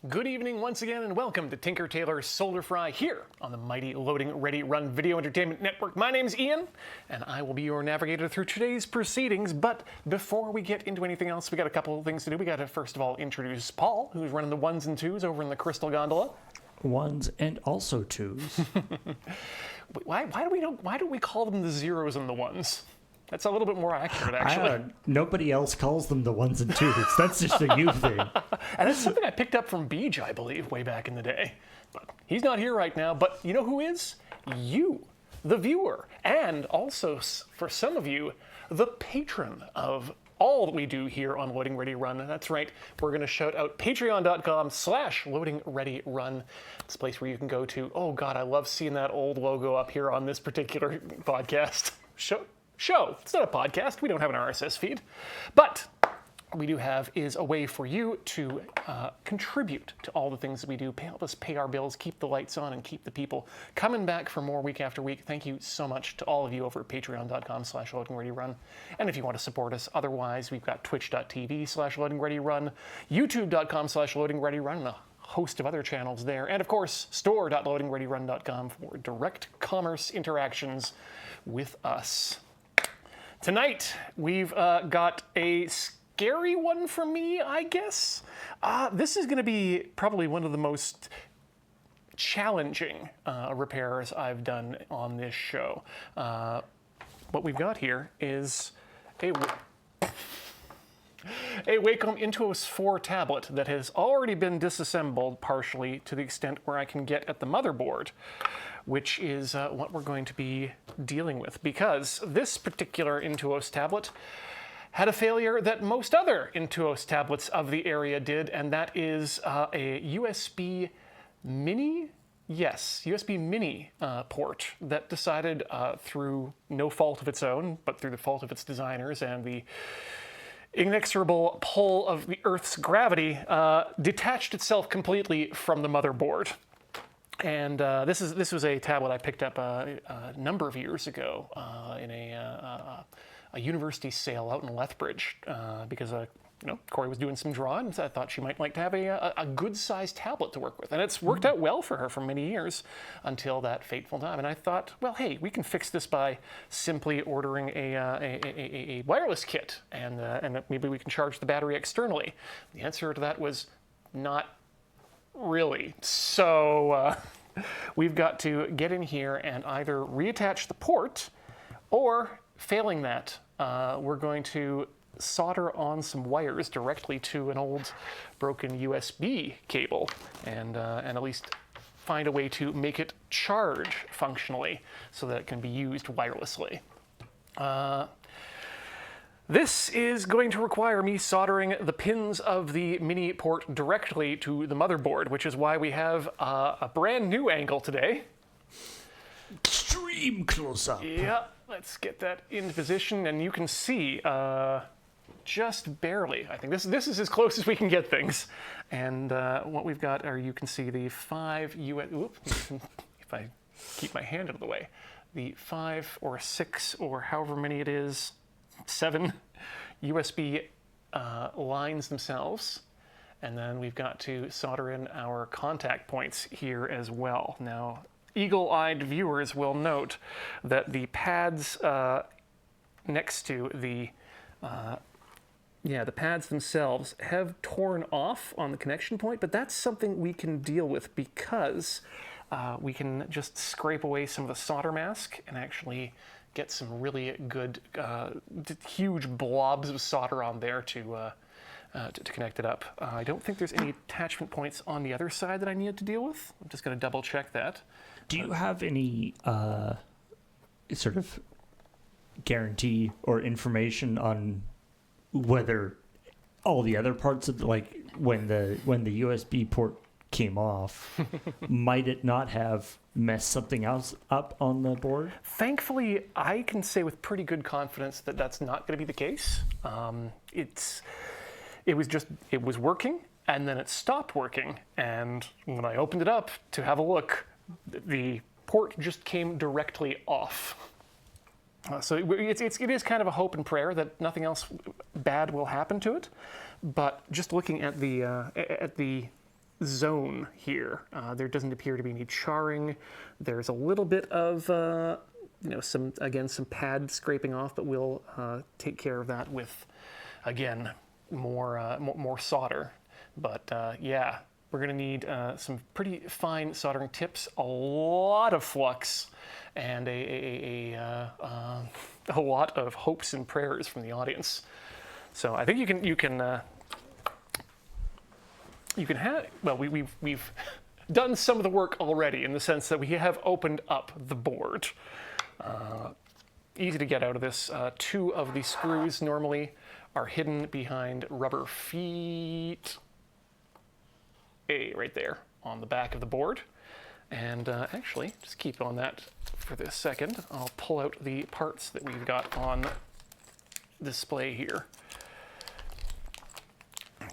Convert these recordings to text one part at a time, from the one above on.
Good evening once again, and welcome to Tinker Tailor's Solar Fry here on the mighty Loading Ready Run Video Entertainment Network. My name's Ian, and I will be your navigator through today's proceedings. But before we get into anything else, we got a couple of things to do. We got to first of all introduce Paul, who's running the ones and twos over in the Crystal Gondola. Ones and also twos. Why do we call them the zeros and the ones? That's a little bit more accurate, actually. Nobody else calls them the ones and twos. That's just a you thing. And it's something I picked up from Beej, I believe, way back in the day. But he's not here right now. But you know who is? You, the viewer. And also, for some of you, the patron of all that we do here on Loading Ready Run. That's right, we're going to shout out patreon.com/loadingreadyrun. It's a place where you can go to. Oh God, I love seeing that old logo up here on this particular podcast. Show. It's not a podcast. We don't have an RSS feed. But what we do have is a way for you to contribute to all the things that we do, help us pay our bills, keep the lights on, and keep the people coming back for more week after week. Thank you so much to all of you over at patreon.com/loadingreadyrun. And if you want to support us otherwise, we've got twitch.tv/loadingreadyrun, youtube.com/loadingreadyrun, and a host of other channels there. And of course, store.loadingreadyrun.com for direct commerce interactions with us. Tonight, we've got a scary one for me, I guess. This is going to be probably one of the most challenging repairs I've done on this show. What we've got here is a Wacom Intuos 4 tablet that has already been disassembled partially to the extent where I can get at the motherboard, which is what we're going to be dealing with, because this particular Intuos tablet had a failure that most other Intuos tablets of the area did, and that is a USB Mini? Yes, USB Mini port that decided through no fault of its own, but through the fault of its designers and the inexorable pull of the Earth's gravity, detached itself completely from the motherboard. And this was a tablet I picked up a number of years ago in a university sale out in Lethbridge because Corey was doing some drawing, so I thought she might like to have a good-sized tablet to work with. And it's worked out well for her for many years until that fateful time. And I thought, well, hey, we can fix this by simply ordering a wireless kit, and maybe we can charge the battery externally. The answer to that was not really. So we've got to get in here and either reattach the port, or failing that, we're going to solder on some wires directly to an old broken USB cable and at least find a way to make it charge functionally so that it can be used wirelessly. This is going to require me soldering the pins of the mini port directly to the motherboard, which is why we have a brand new angle today. Extreme close-up. Yeah, let's get that into position, and you can see just barely. I think this is as close as we can get things. And what we've got are, you can see the 5 if I keep my hand out of the way, the 5 or 6 or however many it is, 7 USB lines themselves, and then we've got to solder in our contact points here as well. Now, eagle-eyed viewers will note that the pads next to the pads themselves have torn off on the connection point, but that's something we can deal with because we can just scrape away some of the solder mask and actually get some really good, huge blobs of solder on there to connect it up. I don't think there's any attachment points on the other side that I needed to deal with. I'm just going to double check that. Do you have any sort of guarantee or information on whether all the other parts of when the USB port came off, might it not have messed something else up on the board? Thankfully, I can say with pretty good confidence that that's not going to be the case. It was working, and then it stopped working. And when I opened it up to have a look, the port just came directly off. So it is kind of a hope and prayer that nothing else bad will happen to it. But just looking at the zone here. There doesn't appear to be any charring. There's a little bit of, some pad scraping off, but we'll take care of that with, again, more solder. But yeah, we're going to need some pretty fine soldering tips, a lot of flux, and a lot of hopes and prayers from the audience. So I think you can have, well, we've done some of the work already in the sense that we have opened up the board. Easy to get out of this. 2 of the screws normally are hidden behind rubber feet. Right there on the back of the board. And actually, just keep on that for this second. I'll pull out the parts that we've got on display here.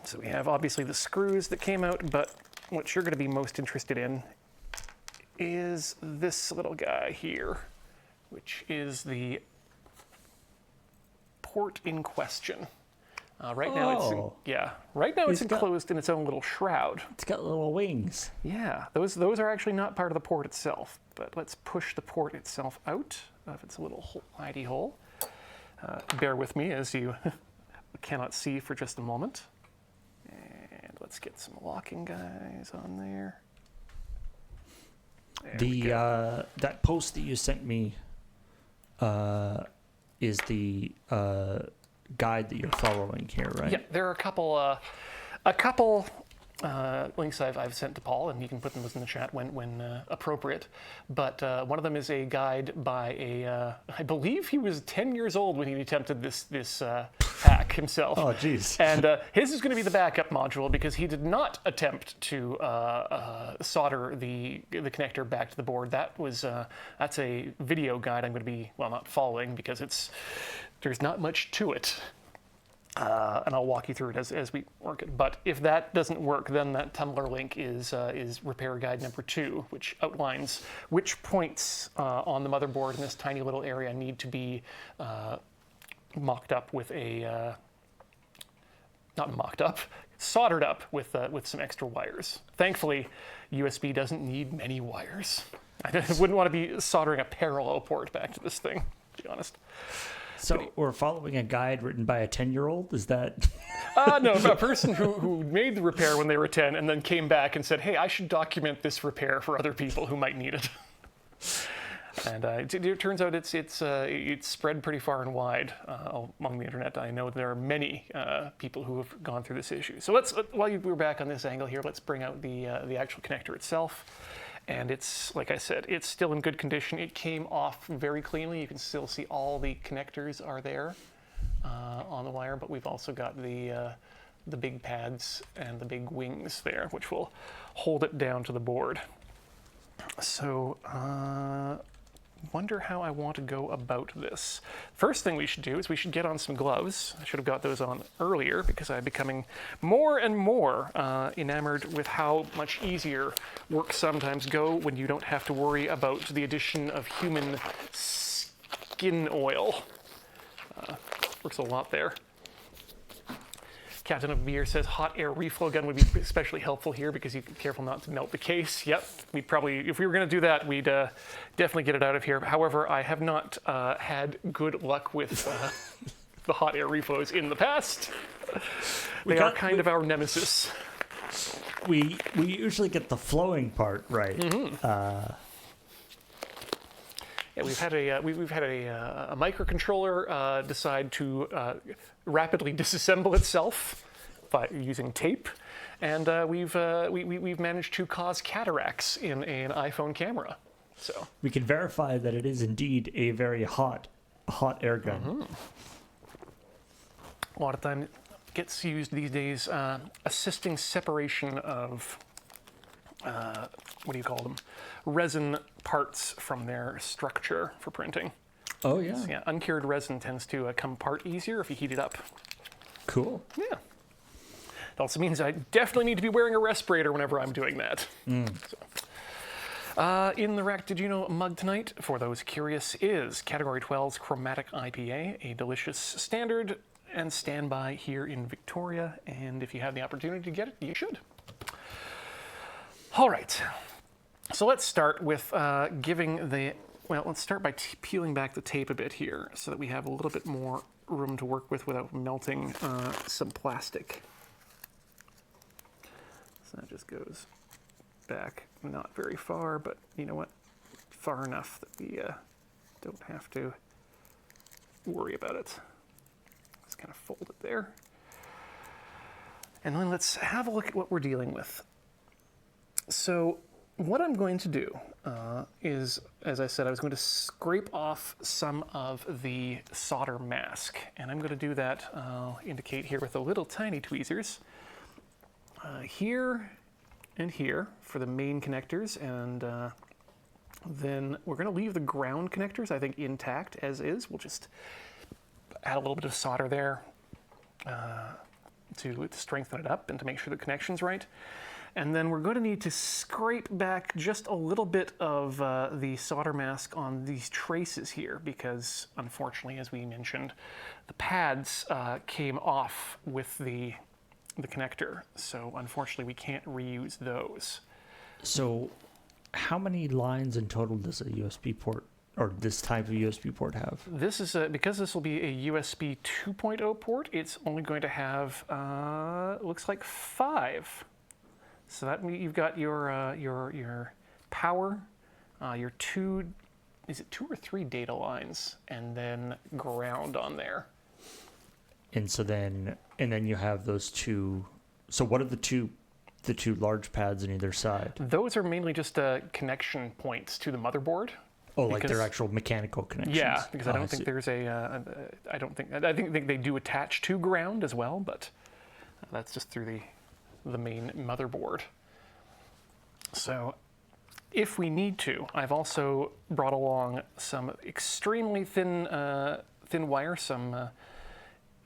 So we have obviously the screws that came out, but what you're going to be most interested in is this little guy here, which is the port in question. Right now it's enclosed in its own little shroud. It's got little wings. Yeah, those are actually not part of the port itself, but let's push the port itself out of its little hidey hole. Bear with me as you cannot see for just a moment. And let's get some locking guys on there. That post that you sent me is the guide that you're following here, right? Yeah, there are a couple links I've sent to Paul, and you can put them in the chat when appropriate. But one of them is a guide by I believe he was 10 years old when he attempted this hack himself. Oh, geez. And his is going to be the backup module because he did not attempt to solder the connector back to the board. That's a video guide I'm going to be, well, not following because there's not much to it. And I'll walk you through it as we work it. But if that doesn't work, then that Tumblr link is repair guide number 2, which outlines which points on the motherboard in this tiny little area need to be soldered up with some extra wires. Thankfully, USB doesn't need many wires. I wouldn't want to be soldering a parallel port back to this thing, to be honest. So we're following a guide written by a 10-year-old? Is that? No, a person who made the repair when they were 10 and then came back and said, hey, I should document this repair for other people who might need it. And it turns out it's spread pretty far and wide among the internet. I know there are many people who have gone through this issue. So while we're back on this angle here, let's bring out the actual connector itself. And it's, like I said, it's still in good condition. It came off very cleanly. You can still see all the connectors are there on the wire, but we've also got the big pads and the big wings there, which will hold it down to the board. So, wonder how I want to go about this. First thing we should do is we should get on some gloves. I should have got those on earlier because I'm becoming more and more enamored with how much easier work sometimes go when you don't have to worry about the addition of human skin oil. Works a lot there. Captain of Beer says hot air reflow gun would be especially helpful here because you be careful not to melt the case. Yep, we'd probably, if we were going to do that, we'd definitely get it out of here. However, I have not had good luck with the hot air reflows in the past. They are kind of our nemesis. We usually get the flowing part right. Mm-hmm. Yeah, we've had a microcontroller decide to rapidly disassemble itself by using tape, and we've managed to cause cataracts in an iPhone camera. So we can verify that it is indeed a very hot air gun. Mm-hmm. A lot of time gets used these days assisting separation of what do you call them? Resin parts from their structure for printing. Oh, yeah. So, yeah, uncured resin tends to come apart easier if you heat it up. Cool. Yeah. It also means I definitely need to be wearing a respirator whenever I'm doing that. So. In the rack, did you know mug tonight, for those curious, is Category 12's Chromatic IPA, a delicious standard and standby here in Victoria. And if you have the opportunity to get it, you should. All right. So let's start with let's start by peeling back the tape a bit here so that we have a little bit more room to work with without melting some plastic. So that just goes back not very far, but you know what? Far enough that we don't have to worry about it. Just kind of fold it there. And then let's have a look at what we're dealing with. So what I'm going to do is, as I said, I was going to scrape off some of the solder mask. And I'm going to do that, I'll indicate here with the little tiny tweezers. Here and here for the main connectors. And then we're going to leave the ground connectors, I think, intact as is. We'll just add a little bit of solder there to strengthen it up and to make sure the connection's right. And then we're going to need to scrape back just a little bit of the solder mask on these traces here because, unfortunately, as we mentioned, the pads came off with the connector. So, unfortunately, we can't reuse those. So, how many lines in total does a USB port or this type of USB port have? This is because this will be a USB 2.0 port. It's only going to have looks like 5. So that you've got your power, your 2 or 3 data lines, and then ground on there. And so then you have those 2. So what are the two large pads on either side? Those are mainly just connection points to the motherboard. Oh, like their actual mechanical connections. Yeah, because I don't think there's I think they do attach to ground as well, but that's just through the main motherboard. So if we need to, I've also brought along some extremely thin wire, some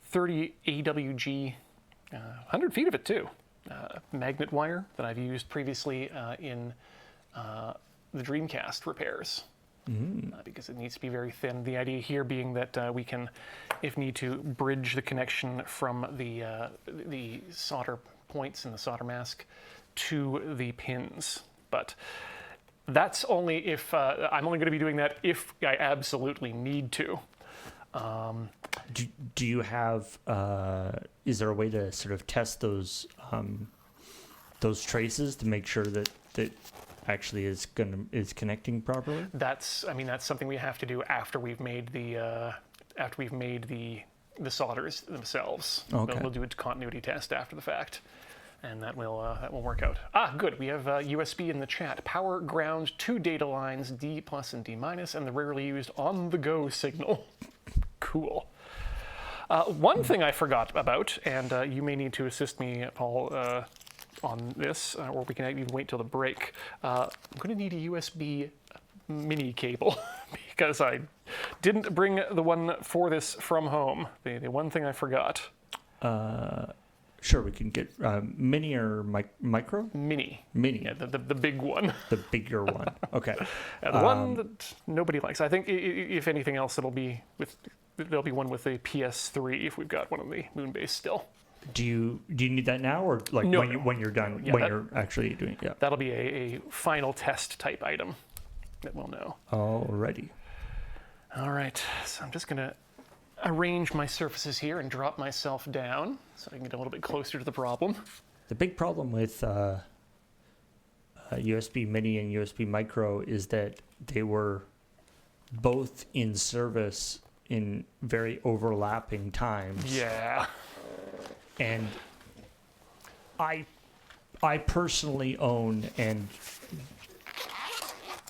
30 AWG, 100 feet of it too, magnet wire that I've used previously in the Dreamcast repairs. Because it needs to be very thin. The idea here being that we can, if need to, bridge the connection from the solder points in the solder mask to the pins. But that's only if I'm only going to be doing that if I absolutely need to. Do you have? Is there a way to sort of test those traces to make sure that actually is connecting properly? That's something we have to do after we've made the solders themselves. Okay. We'll do a continuity test after the fact, and that will work out. Good. We have USB in the chat. Power, ground, 2 data lines, D+ and D-, and the rarely used on-the-go signal. Cool. One thing I forgot about, and you may need to assist me, Paul, on this, or we can even wait till the break. I'm going to need a USB mini cable because I didn't bring the one for this from home. The one thing I forgot. Sure, we can get mini or micro? Mini. Mini. Yeah, the big one. The bigger one. Okay. The one that nobody likes. I think if anything else, there'll be one with a PS3 if we've got one of the Moonbase still. Do you need that now, or like no, when you're done, you're actually doing it? Yeah. That'll be a final test type item that we'll know. Alrighty. All right, so I'm just gonna arrange my surfaces here and drop myself down so I can get a little bit closer to the problem. The big problem with USB Mini and USB Micro is that they were both in service in very overlapping times. Yeah. And I personally own, and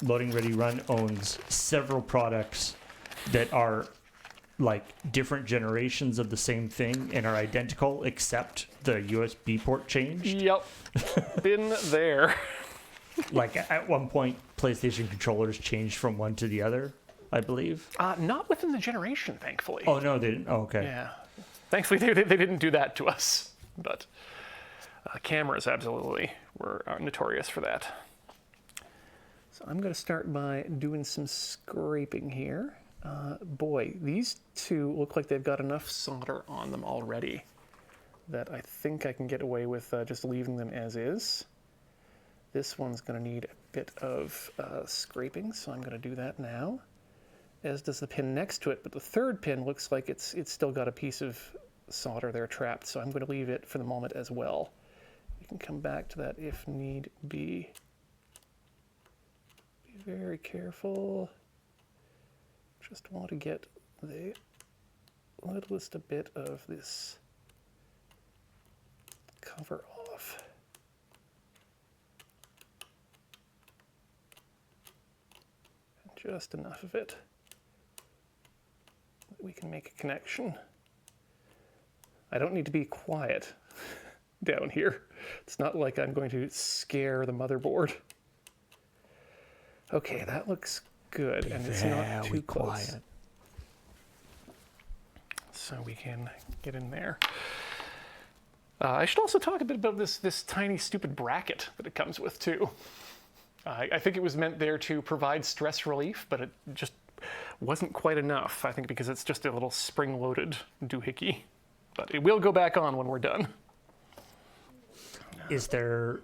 Loading Ready Run owns, several products that are like different generations of the same thing and are identical except the USB port changed. Yep. Been there. Like at one point, PlayStation controllers changed from one to the other, I believe. Not within the generation, thankfully. Oh, no, they didn't. Oh, okay. Yeah. Thankfully, they didn't do that to us. But cameras absolutely are notorious for that. So I'm going to start by doing some scraping here. Boy, these two look like they've got enough solder on them already that I think I can get away with just leaving them as is. This one's going to need a bit of scraping, so I'm going to do that now, as does the pin next to it. But the third pin looks like it's still got a piece of solder there trapped, so I'm going to leave it for the moment as well. You can come back to that if need be. Be very careful. Just want to get the littlest a bit of this cover off. Just enough of it that we can make a connection. I don't need to be quiet down here. It's not like I'm going to scare the motherboard. Okay, that looks good, and it's not too close. Quiet. So we can get in there. I should also talk a bit about this tiny stupid bracket that it comes with too. I think it was meant there to provide stress relief, but it just wasn't quite enough, I think, because it's just a little spring-loaded doohickey. But it will go back on when we're done. Is there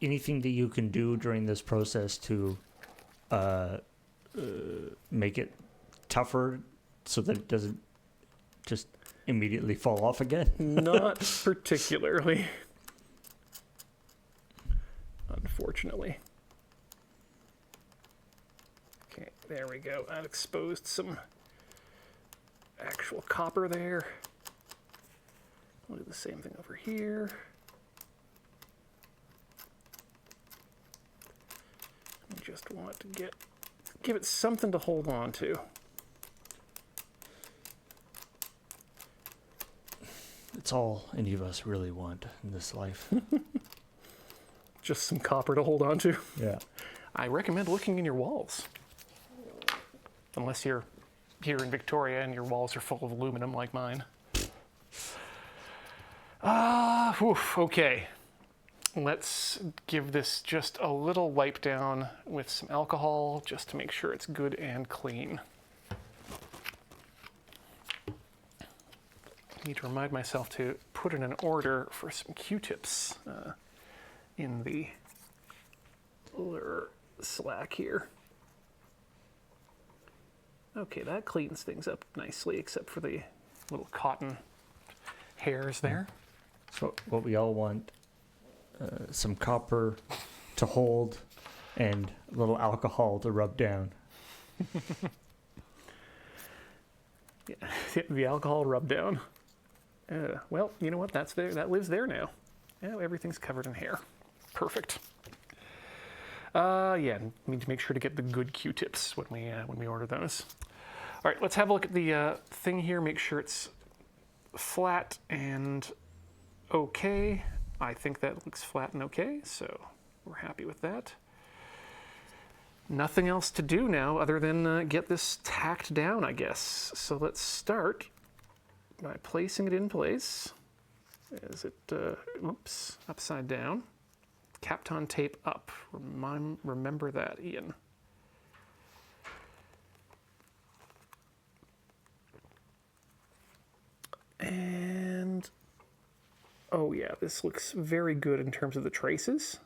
anything that you can do during this process to make it tougher so that it doesn't just immediately fall off again? Not particularly. Unfortunately. Okay, there we go. I've exposed some actual copper there. I'll do the same thing over here. I just want to give it something to hold on to. It's all any of us really want in this life. Just some copper to hold on to. Yeah. I recommend looking in your walls. Unless you're here in Victoria and your walls are full of aluminum like mine. Okay. Let's give this just a little wipe down with some alcohol just to make sure it's good and clean. I need to remind myself to put in an order for some Q-tips in the Slack here. Okay, that cleans things up nicely, except for the little cotton hairs there. So what we all want, some copper to hold and a little alcohol to rub down. Yeah, the alcohol rub down. Well, you know what? That's there. That lives there now. Yeah, everything's covered in hair. Perfect. Yeah, need to make sure to get the good Q-tips when we order those. All right, let's have a look at the thing here. Make sure it's flat and okay. I think that looks flat and okay, so we're happy with that. Nothing else to do now other than get this tacked down, I guess. So let's start by placing it in place. Is it, oops, upside down. Kapton tape up. Remember that, Ian. And, oh yeah, this looks very good in terms of the traces.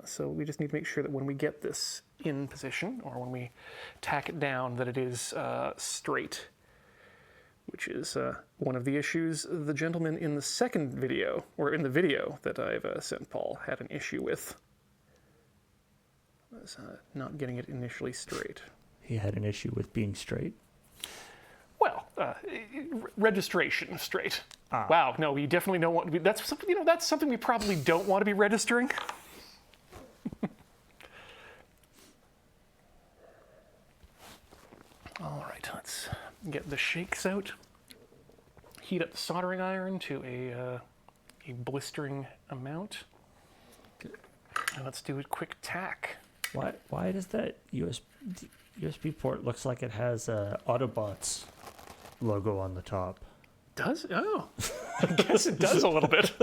So we just need to make sure that when we get this in position, or when we tack it down, that it is straight, which is one of the issues the gentleman in the second video, or in the video that I've sent Paul, had an issue with. Was not getting it initially straight. He had an issue with being straight? Well, registration straight. Wow, no, we definitely don't want to be, that's something, that's something we probably don't want to be registering. All right, let's get the shakes out. Heat up the soldering iron to a blistering amount. And let's do a quick tack. Why does that USB port looks like it has Autobots logo on the top? Does? Oh, I guess it does a little bit.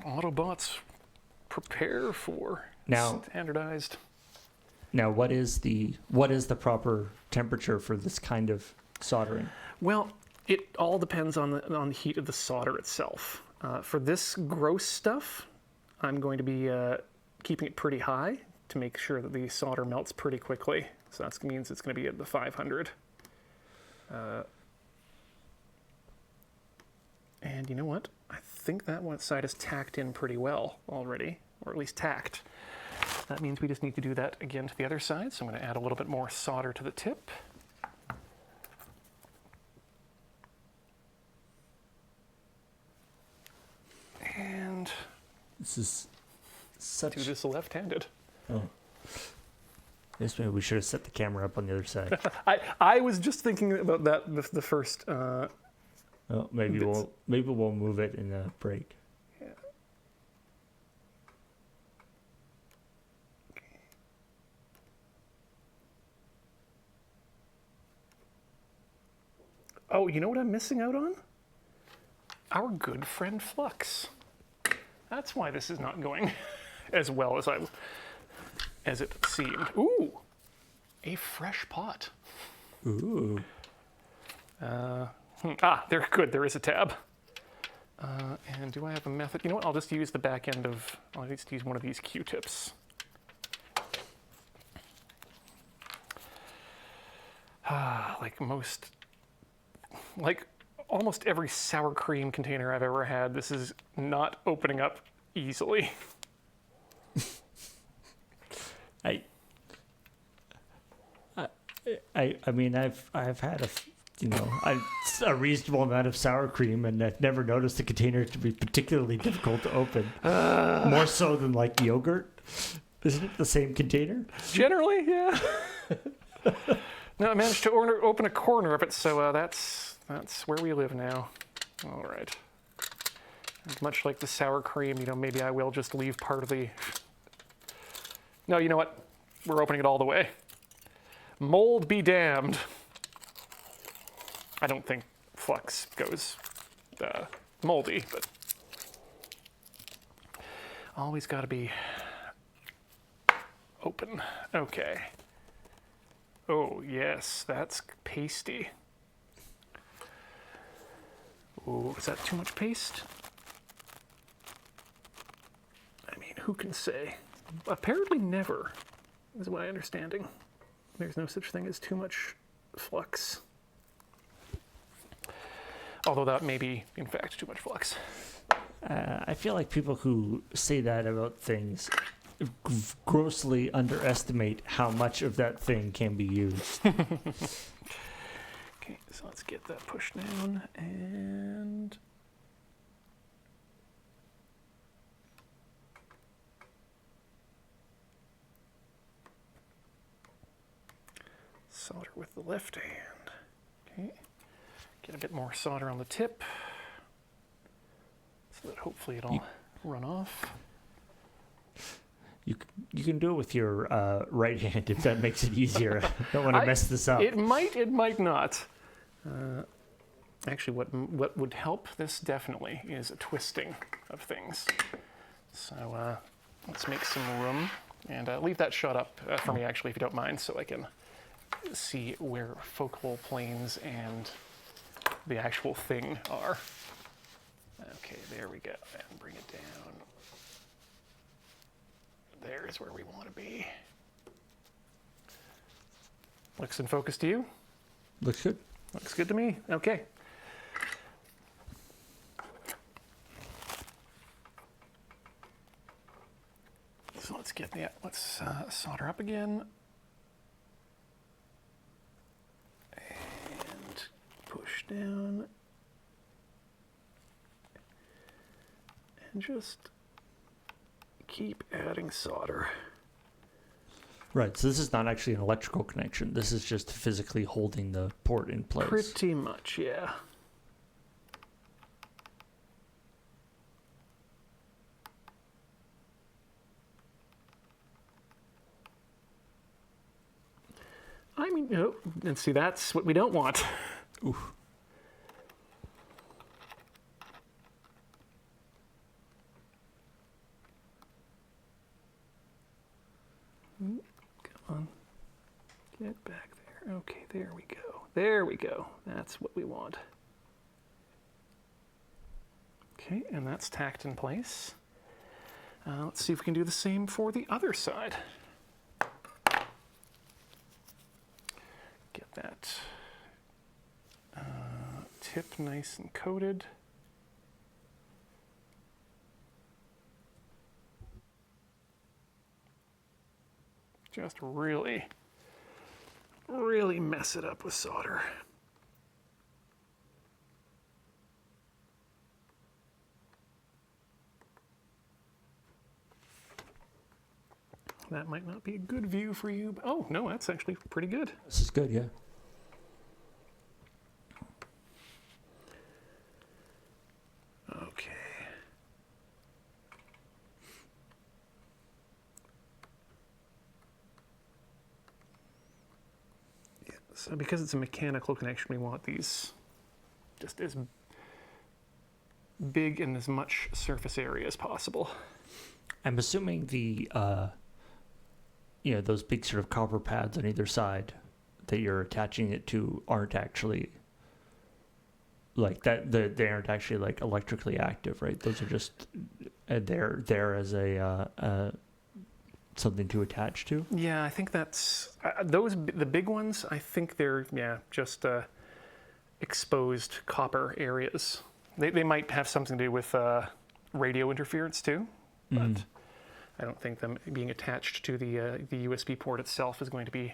Autobots prepare for standardized. Now, what is the proper temperature for this kind of soldering? Well, it all depends on the heat of the solder itself. For this gross stuff, I'm going to be keeping it pretty high to make sure that the solder melts pretty quickly. So that means it's going to be at the 500. And you know what? I think that one side is tacked in pretty well already, or at least tacked. That means we just need to do that again to the other side. So I'm going to add a little bit more solder to the tip. And This is such... do this left-handed. Oh. This maybe we should have set the camera up on the other side. I was just thinking about that the first. Oh, maybe we'll move it in the break. Yeah. Oh, you know what I'm missing out on? Our good friend Flux. That's why this is not going as well as it seemed. Ooh, a fresh pot. Ooh. They're good. There is a tab. And do I have a method? You know what? I'll just use the back end of. I'll just use one of these Q-tips. Like almost every sour cream container I've ever had, this is not opening up easily. I mean, I've had a reasonable amount of sour cream, and I've never noticed the container to be particularly difficult to open. More so than like yogurt. Isn't it the same container? Generally, yeah. No, I managed to open a corner of it, so that's where we live now. All right. And much like the sour cream, maybe I will just leave part of the. No, you know what? We're opening it all the way. Mold be damned. I don't think Flux goes moldy, but always got to be open. Okay. Oh, yes, that's pasty. Oh, is that too much paste? I mean, who can say? Apparently never, is my understanding. There's no such thing as too much flux. Although that may be, in fact, too much flux. I feel like people who say that about things grossly underestimate how much of that thing can be used. Okay, so let's get that pushed down and solder with the left hand. Okay, get a bit more solder on the tip so that hopefully it'll run off. You can do it with your right hand if that makes it easier. Don't want to mess this up. It might not. Actually, what would help this definitely is a twisting of things. So let's make some room and leave that shot up for me, actually, if you don't mind, so I can see where focal planes and the actual thing are. Okay, there we go. And bring it down. There's where we want to be. Looks in focus to you? Looks good. Looks good to me. Okay. So let's solder up again. And push down. And just keep adding solder. Right, so this is not actually an electrical connection. This is just physically holding the port in place. Pretty much, yeah. I mean, oh, and see, that's what we don't want. Oof. Come on. Get back there. Okay, there we go. There we go. That's what we want. Okay, and that's tacked in place. Let's see if we can do the same for the other side. Get that tip nice and coated. Just really, really mess it up with solder. That might not be a good view for you. But, oh, no, that's actually pretty good. This is good, yeah. Okay. Yeah, so because it's a mechanical connection, we want these just as big and as much surface area as possible. I'm assuming the, those big sort of copper pads on either side that you're attaching it to aren't actually like that. They aren't actually like electrically active, right? Those are just they're there as a something to attach to. Yeah, I think that's the big ones. I think they're just exposed copper areas. They might have something to do with radio interference too, but I don't think them being attached to the USB port itself is going to be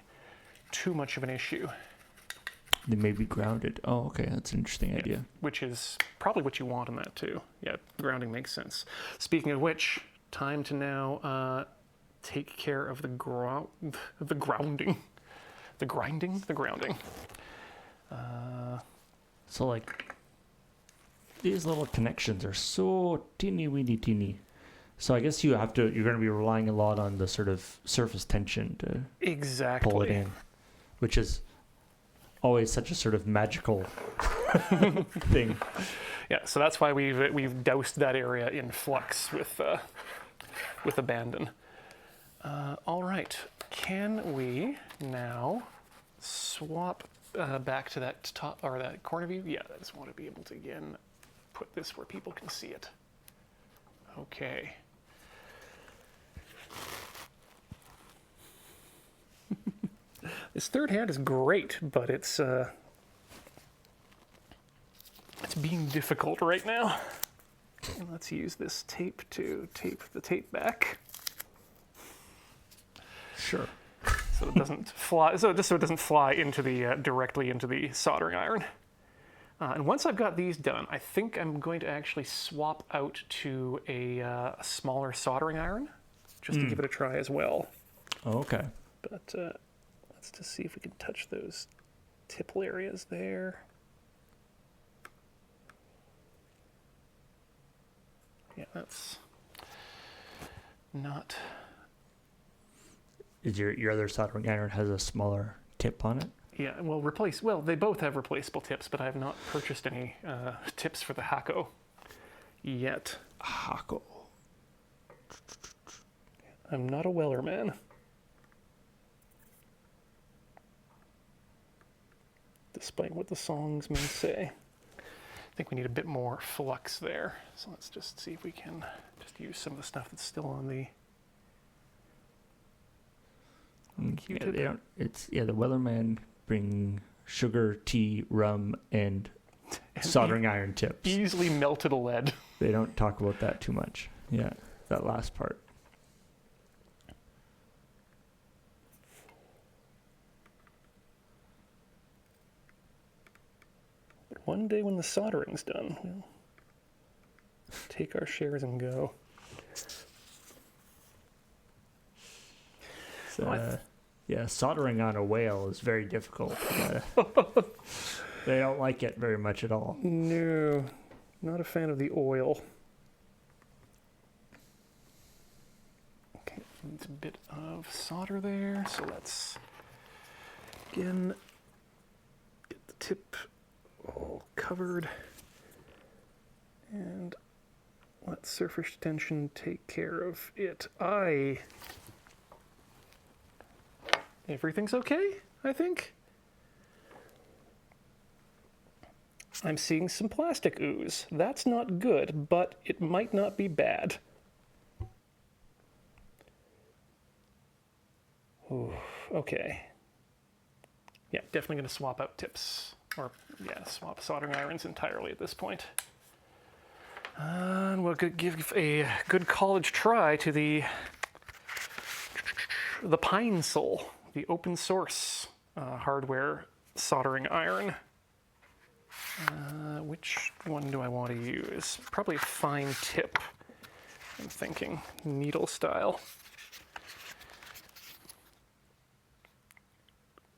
too much of an issue. They may be grounded. Oh, okay, that's an interesting idea. Which is probably what you want in that too. Yeah, grounding makes sense. Speaking of which, time to now take care of the grounding. So like these little connections are so teeny weeny teeny. So I guess you're going to be relying a lot on the sort of surface tension to exactly pull it in, which is always such a sort of magical thing. Yeah, so that's why we've doused that area in flux with abandon. All right, can we now swap back to that top or that corner view? Yeah, I just want to be able to again put this where people can see it. Okay. This third hand is great, but it's being difficult right now. And let's use this tape to tape the tape back. Sure. So it doesn't fly. So it doesn't fly into the directly into the soldering iron. And once I've got these done, I think I'm going to actually swap out to a smaller soldering iron, just to give it a try as well. Oh, okay. But let's just see if we can touch those tipple areas there. Yeah, that's not. Is your other soldering iron has a smaller tip on it? Yeah, well, they both have replaceable tips, but I have not purchased any tips for the Wacom yet. Wacom. I'm not a weller man. Despite what the songs may say. I think we need a bit more flux there. So let's just see if we can just use some of the stuff that's still on the Q-tip. Yeah, the Wellerman bring sugar, tea, rum, and soldering iron tips. Easily melted lead. They don't talk about that too much. Yeah, that last part. But one day when the soldering's done, we'll take our shares and go. Soldering on a whale is very difficult. They don't like it very much at all. No, not a fan of the oil. Okay, needs a bit of solder there, so let's again get the tip all covered and let surface tension take care of it. Everything's okay, I think. I'm seeing some plastic ooze. That's not good, but it might not be bad. Ooh, okay. Yeah, definitely going to swap out tips. Or, yeah, swap soldering irons entirely at this point. And we'll give a good college try to the Pine Sol, the open source hardware soldering iron. Which one do I want to use? Probably a fine tip, I'm thinking. Needle style.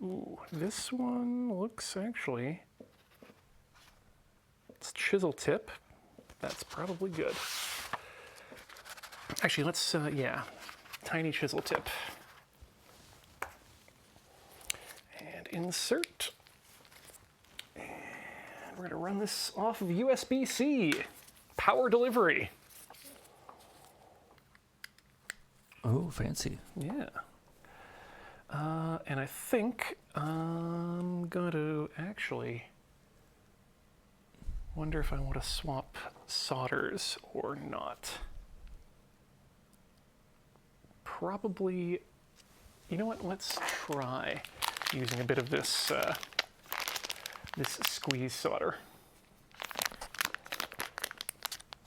Ooh, this one looks actually... It's chisel tip. That's probably good. Actually, let's, yeah, tiny chisel tip. And insert. And we're going to run this off of USB-C. Power delivery. Oh, fancy. Yeah. And I think I'm going to actually wonder if I want to swap solders or not. Probably, you know what, let's try using a bit of this, this squeeze solder.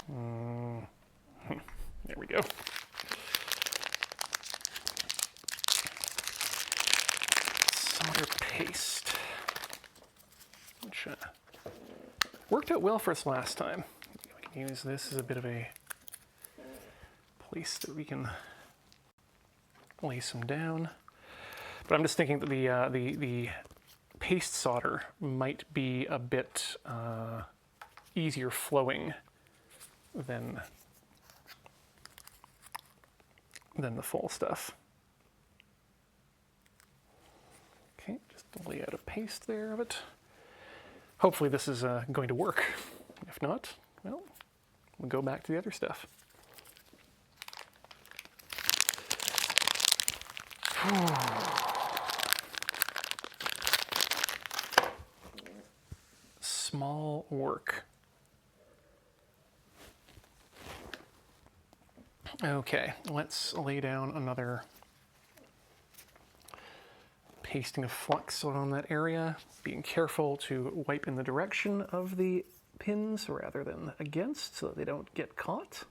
There we go. Solder paste, which worked out well for us last time. We can use this as a bit of a place that we can lay some down. But I'm just thinking that the paste solder might be a bit easier flowing than the full stuff. Okay, just lay out a paste there of it. Hopefully this is going to work. If not, well, we'll go back to the other stuff. Small work. Okay, let's lay down another pasting of flux on that area, being careful to wipe in the direction of the pins rather than against so that they don't get caught.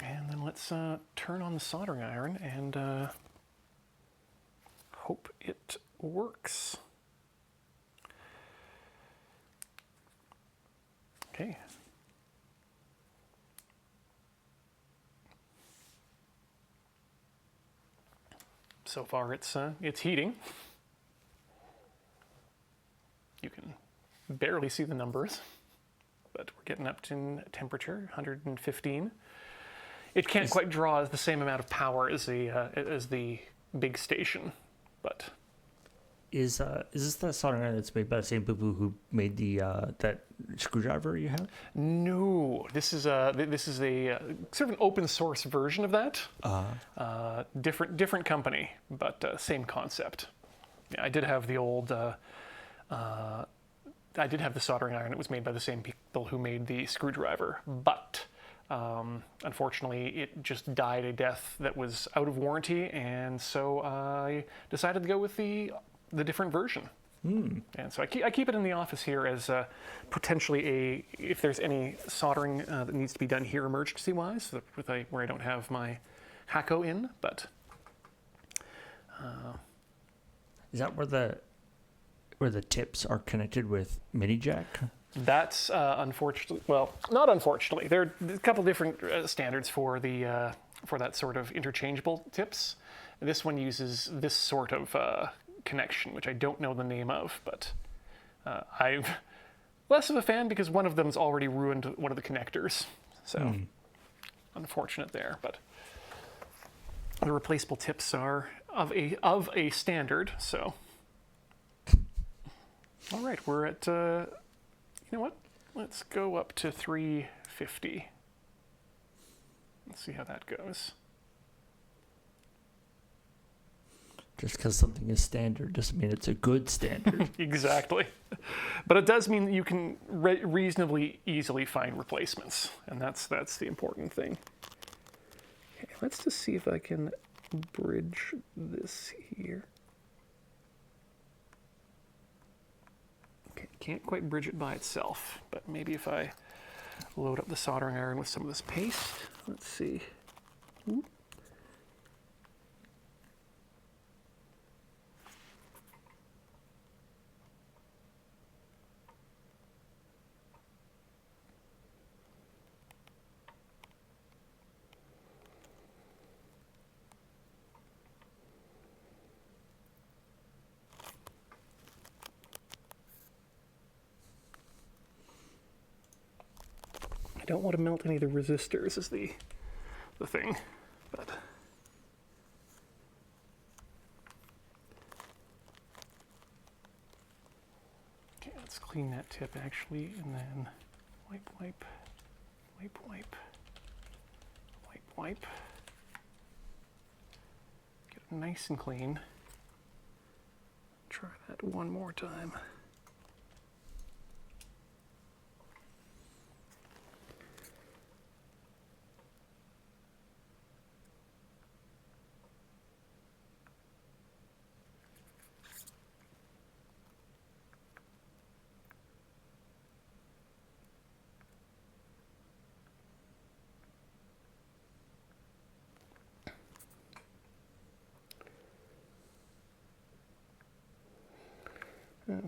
And then let's turn on the soldering iron and hope it works. Okay. So far it's heating. You can barely see the numbers, but we're getting up to temperature, 115. It can't quite draw the same amount of power as the big station, but Is this the soldering iron that's made by the same people who made the that screwdriver you have? no, this is a sort of an open source version of that. Different company, but same concept. Yeah, I did have the old. I did have the soldering iron that was made by the same people who made the screwdriver, but unfortunately it just died a death that was out of warranty, and so I decided to go with the different version. And so I keep it in the office here as potentially if there's any soldering that needs to be done here emergency-wise, so where I don't have my Hacko in, but... Is that where the tips are connected with mini jack? That's unfortunately, well, not unfortunately. There are a couple different standards for that sort of interchangeable tips. This one uses this sort of connection, which I don't know the name of, but I'm less of a fan because one of them's already ruined one of the connectors. So unfortunate there, but the replaceable tips are of a standard. So all right, we're at you know what? Let's go up to 350. Let's see how that goes. Just because something is standard doesn't mean it's a good standard. Exactly. But it does mean that you can reasonably easily find replacements, and that's the important thing. Okay, let's just see if I can bridge this here. Okay, can't quite bridge it by itself, but maybe if I load up the soldering iron with some of this paste. Let's see. Ooh. I don't want to melt any of the resistors is the thing, but okay, let's clean that tip actually, and then wipe, wipe, wipe, wipe, wipe, wipe. Get it nice and clean. Try that one more time.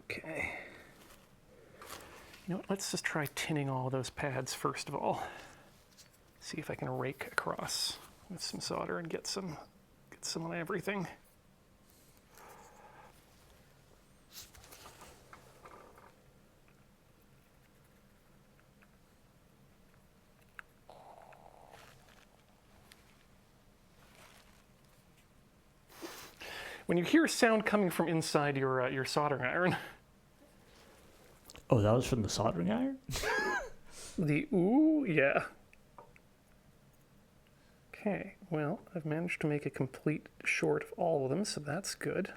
Okay. You know what, let's just try tinning all of those pads first of all. See if I can rake across with some solder and get some on everything. When you hear sound coming from inside your soldering iron. Oh, that was from the soldering iron? The ooh, yeah. Okay, well, I've managed to make a complete short of all of them, so that's good.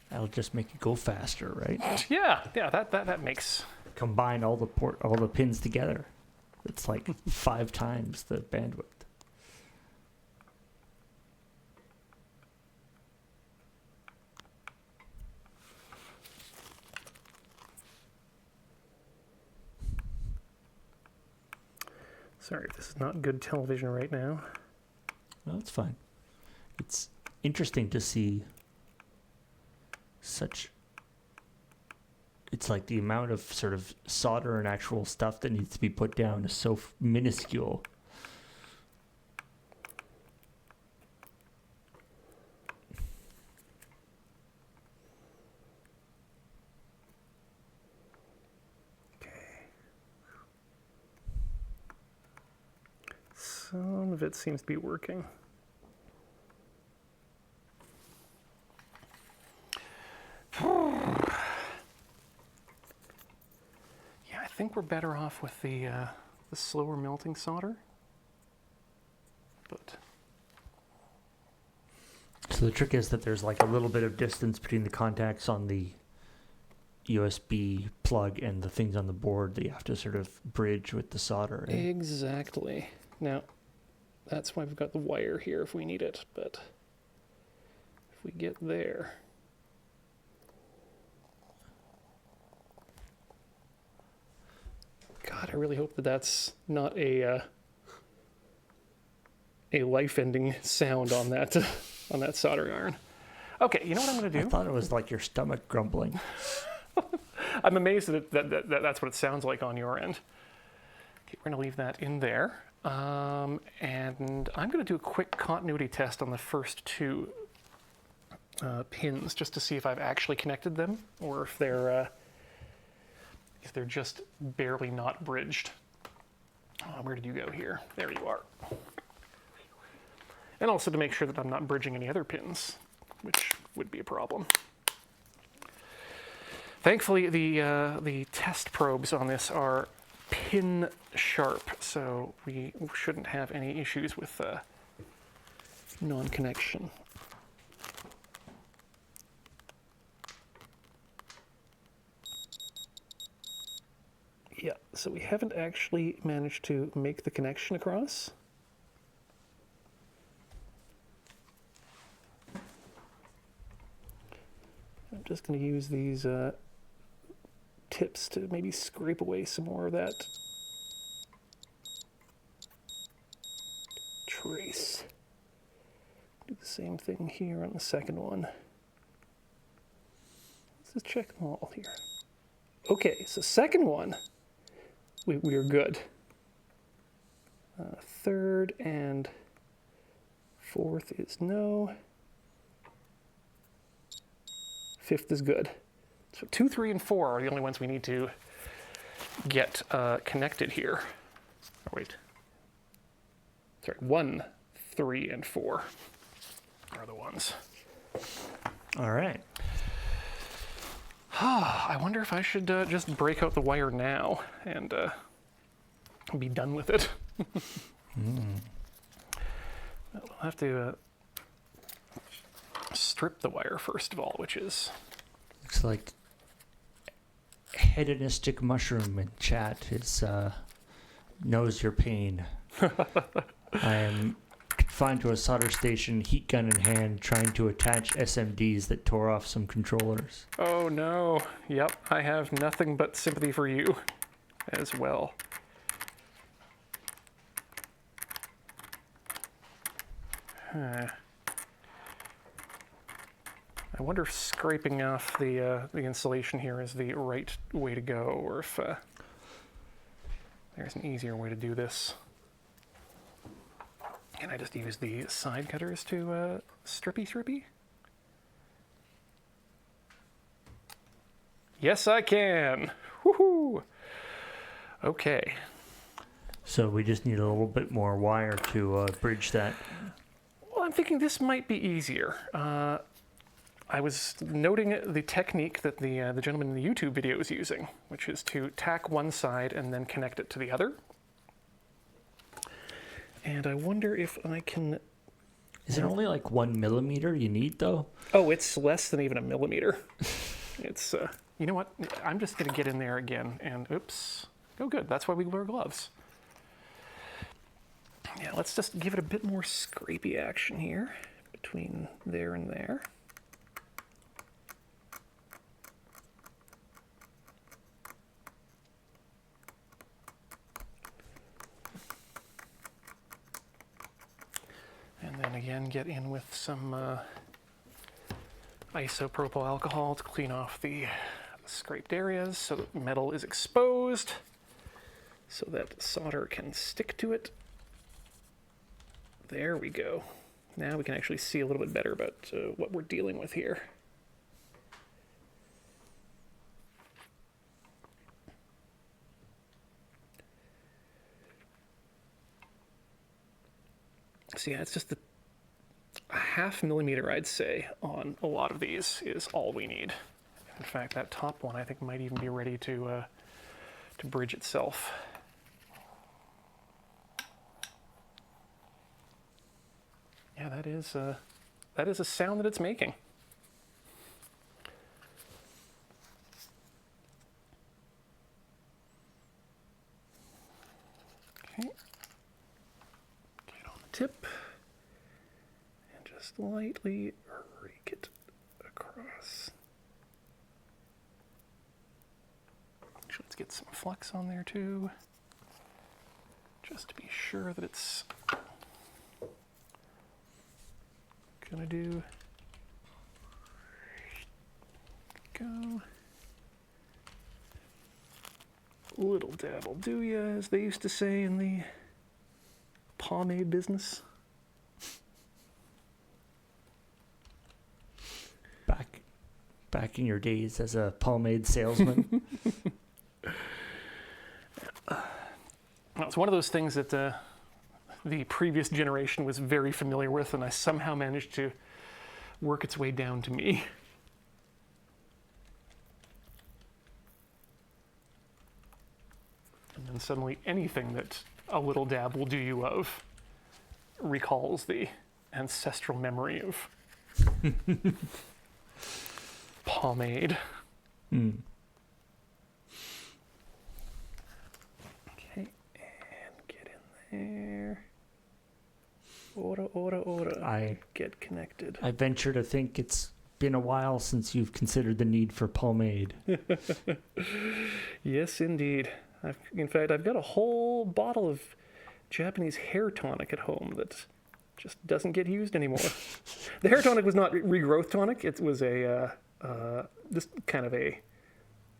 That'll just make it go faster, right? Yeah, that makes. Combine all the pins together. It's like 5 times the bandwidth. Sorry if this is not good television right now. No, it's fine. It's interesting to see such... It's like the amount of sort of solder and actual stuff that needs to be put down is so minuscule. Some of it seems to be working. Yeah, I think we're better off with the slower melting solder. But so the trick is that there's like a little bit of distance between the contacts on the USB plug and the things on the board that you have to sort of bridge with the solder. Exactly. Now, that's why we've got the wire here if we need it, but if we get there. God, I really hope that that's not a life-ending sound on that on that soldering iron. Okay, you know what I'm going to do? I thought it was like your stomach grumbling. I'm amazed that that's what it sounds like on your end. Okay, we're going to leave that in there. And I'm going to do a quick continuity test on the first 2 pins just to see if I've actually connected them or if they're just barely not bridged. Where did you go here? There you are. And also to make sure that I'm not bridging any other pins, which would be a problem. Thankfully, the test probes on this are pin sharp, so we shouldn't have any issues with non-connection. Yeah, so we haven't actually managed to make the connection across. I'm just going to use these tips to maybe scrape away some more of that trace. Do the same thing here on the second one. Let's just check them all here. Okay, so second one, we are good. Third and fourth is no. Fifth is good. So 2, 3, and 4 are the only ones we need to get connected here. Oh, wait. Sorry, 1, 3, and 4 are the ones. All right. I wonder if I should just break out the wire now and be done with it. We'll have to strip the wire first of all, which is... Looks like hedonistic mushroom in chat is knows your pain. I am confined to a solder station, heat gun in hand, trying to attach SMDs that tore off some controllers. Oh no. Yep, I have nothing but sympathy for you as well. I wonder if scraping off the insulation here is the right way to go, or if there's an easier way to do this. Can I just use the side cutters to strippy? Yes, I can. Woohoo! Okay. So we just need a little bit more wire to bridge that. Well, I'm thinking this might be easier. I was noting the technique that the gentleman in the YouTube video is using, which is to tack one side and then connect it to the other. And I wonder if I can... Is it only like 1 millimeter you need, though? Oh, it's less than even a millimeter. It's, you know what? I'm just going to get in there again and, oops. Oh, good. That's why we wear gloves. Yeah, let's just give it a bit more scrapey action here between there and there. And then again, get in with some isopropyl alcohol to clean off the scraped areas so that metal is exposed so that solder can stick to it. There we go. Now we can actually see a little bit better about what we're dealing with here. So yeah, it's just a 0.5 millimeter, I'd say, on a lot of these is all we need. In fact, that top one I think might even be ready to bridge itself. Yeah, that is a sound that it's making. Okay. Get on the tip and just lightly rake it across. Actually, let's get some flux on there too, just to be sure that it's gonna do. Go. Little dab will do ya, as they used to say in the pomade business. Back in your days as a pomade salesman. Well, it's one of those things that the previous generation was very familiar with, and I somehow managed to work its way down to me. And then suddenly anything that a little dab will do you of recalls the ancestral memory of pomade. Mm. Okay, and get in there. Ora. I Get connected. I venture to think it's been a while since you've considered the need for pomade. Yes, indeed. In fact, I've got a whole bottle of Japanese hair tonic at home that just doesn't get used anymore. The hair tonic was not regrowth tonic. It was just kind of a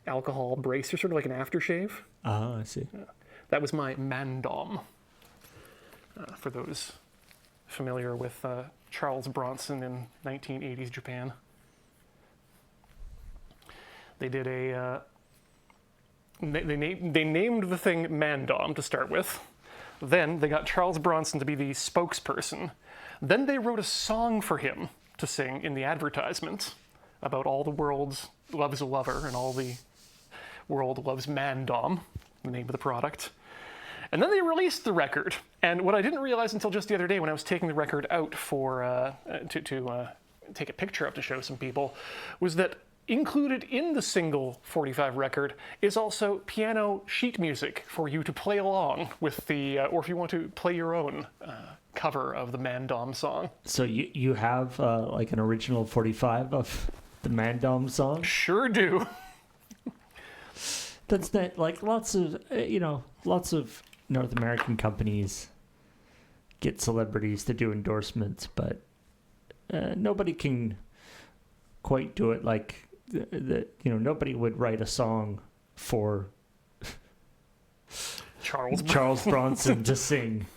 alcohol bracer, sort of like an aftershave. Ah, I see. That was my mandom. For those familiar with Charles Bronson in 1980s Japan. They did they named the thing Mandom to start with. Then they got Charles Bronson to be the spokesperson. Then they wrote a song for him to sing in the advertisement about all the world loves a lover and all the world loves Mandom, the name of the product. And then they released the record. And what I didn't realize until just the other day when I was taking the record out for to take a picture of to show some people was that included in the single 45 record is also piano sheet music for you to play along with the, or if you want to play your own cover of the Mandom song. So you have like an original 45 of the Mandom song? Sure do. That's that. Like lots of North American companies get celebrities to do endorsements, but nobody can quite do it like nobody would write a song for Charles Bronson to sing,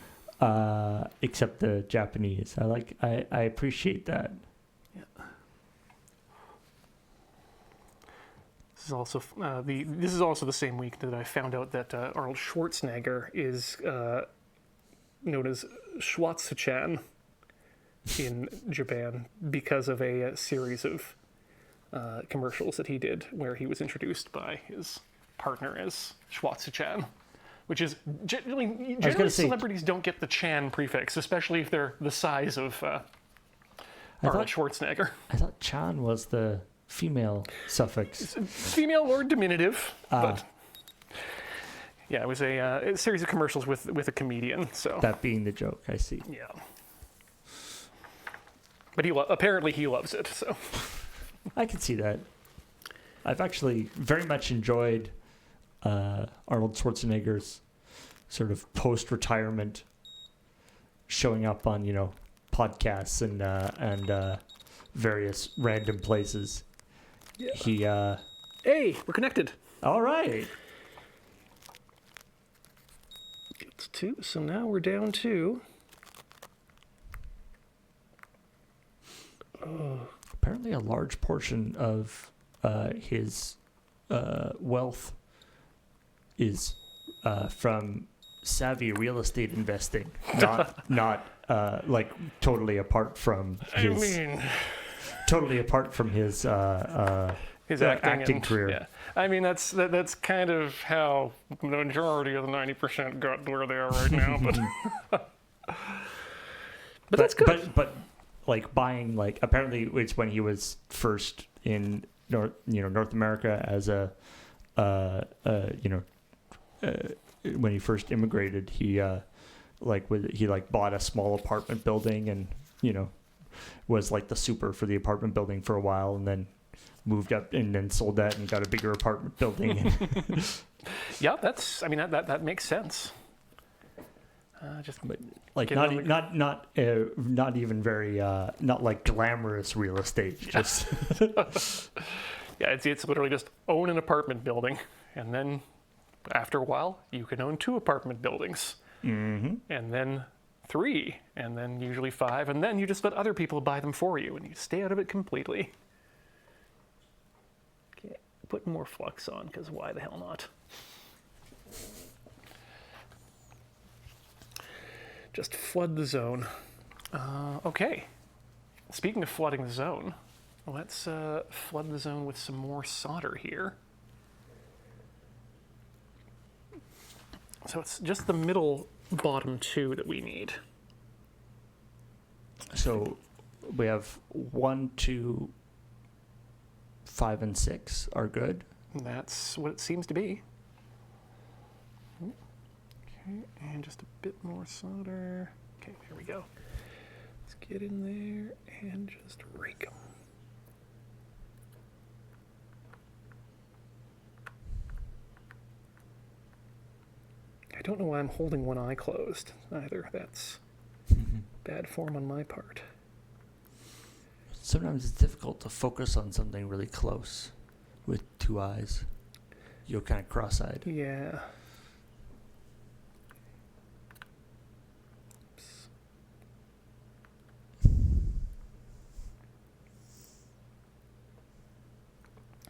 except the Japanese. I appreciate that. Yeah. This is also the same week that I found out that Arnold Schwarzenegger is known as Schwarze-chan in Japan because of a series of commercials that he did where he was introduced by his partner as Schwarze-chan, which is generally celebrities don't get the Chan prefix, especially if they're the size of Arnold Schwarzenegger. I thought Chan was the female suffix. Female or diminutive, but yeah, it was a series of commercials with a comedian. So that being the joke, I see. Yeah, but apparently he loves it. So I can see that. I've actually very much enjoyed Arnold Schwarzenegger's sort of post-retirement showing up on podcasts and various random places. Yeah. Hey, we're connected. All right. It's 2, so now we're down to. Apparently, a large portion of his wealth is from savvy real estate investing, not like totally apart from his. Totally apart from his acting career. Yeah. I mean, that's kind of how the majority of the 90% got where they are right now. But that's good. But like buying, like apparently it's when he was first in North America as when he first immigrated, he bought a small apartment building and was like the super for the apartment building for a while, and then moved up and then sold that and got a bigger apartment building. Yeah, that makes sense. Not even very not like glamorous real estate. Just yeah, it's literally just own an apartment building, and then after a while you can own 2 apartment buildings, and then 3, and then usually 5, and then you just let other people buy them for you, and you stay out of it completely. Okay, put more flux on, because why the hell not? Just flood the zone. Okay. Speaking of flooding the zone, let's flood the zone with some more solder here. So it's just the middle bottom 2 that we need. So we have 1, 2, 5, and 6 are good. That's what it seems to be. Okay, and just a bit more solder. Okay, there we go. Let's get in there and just rake them. I don't know why I'm holding one eye closed either. That's bad form on my part. Sometimes it's difficult to focus on something really close with 2 eyes. You're kind of cross-eyed. Yeah.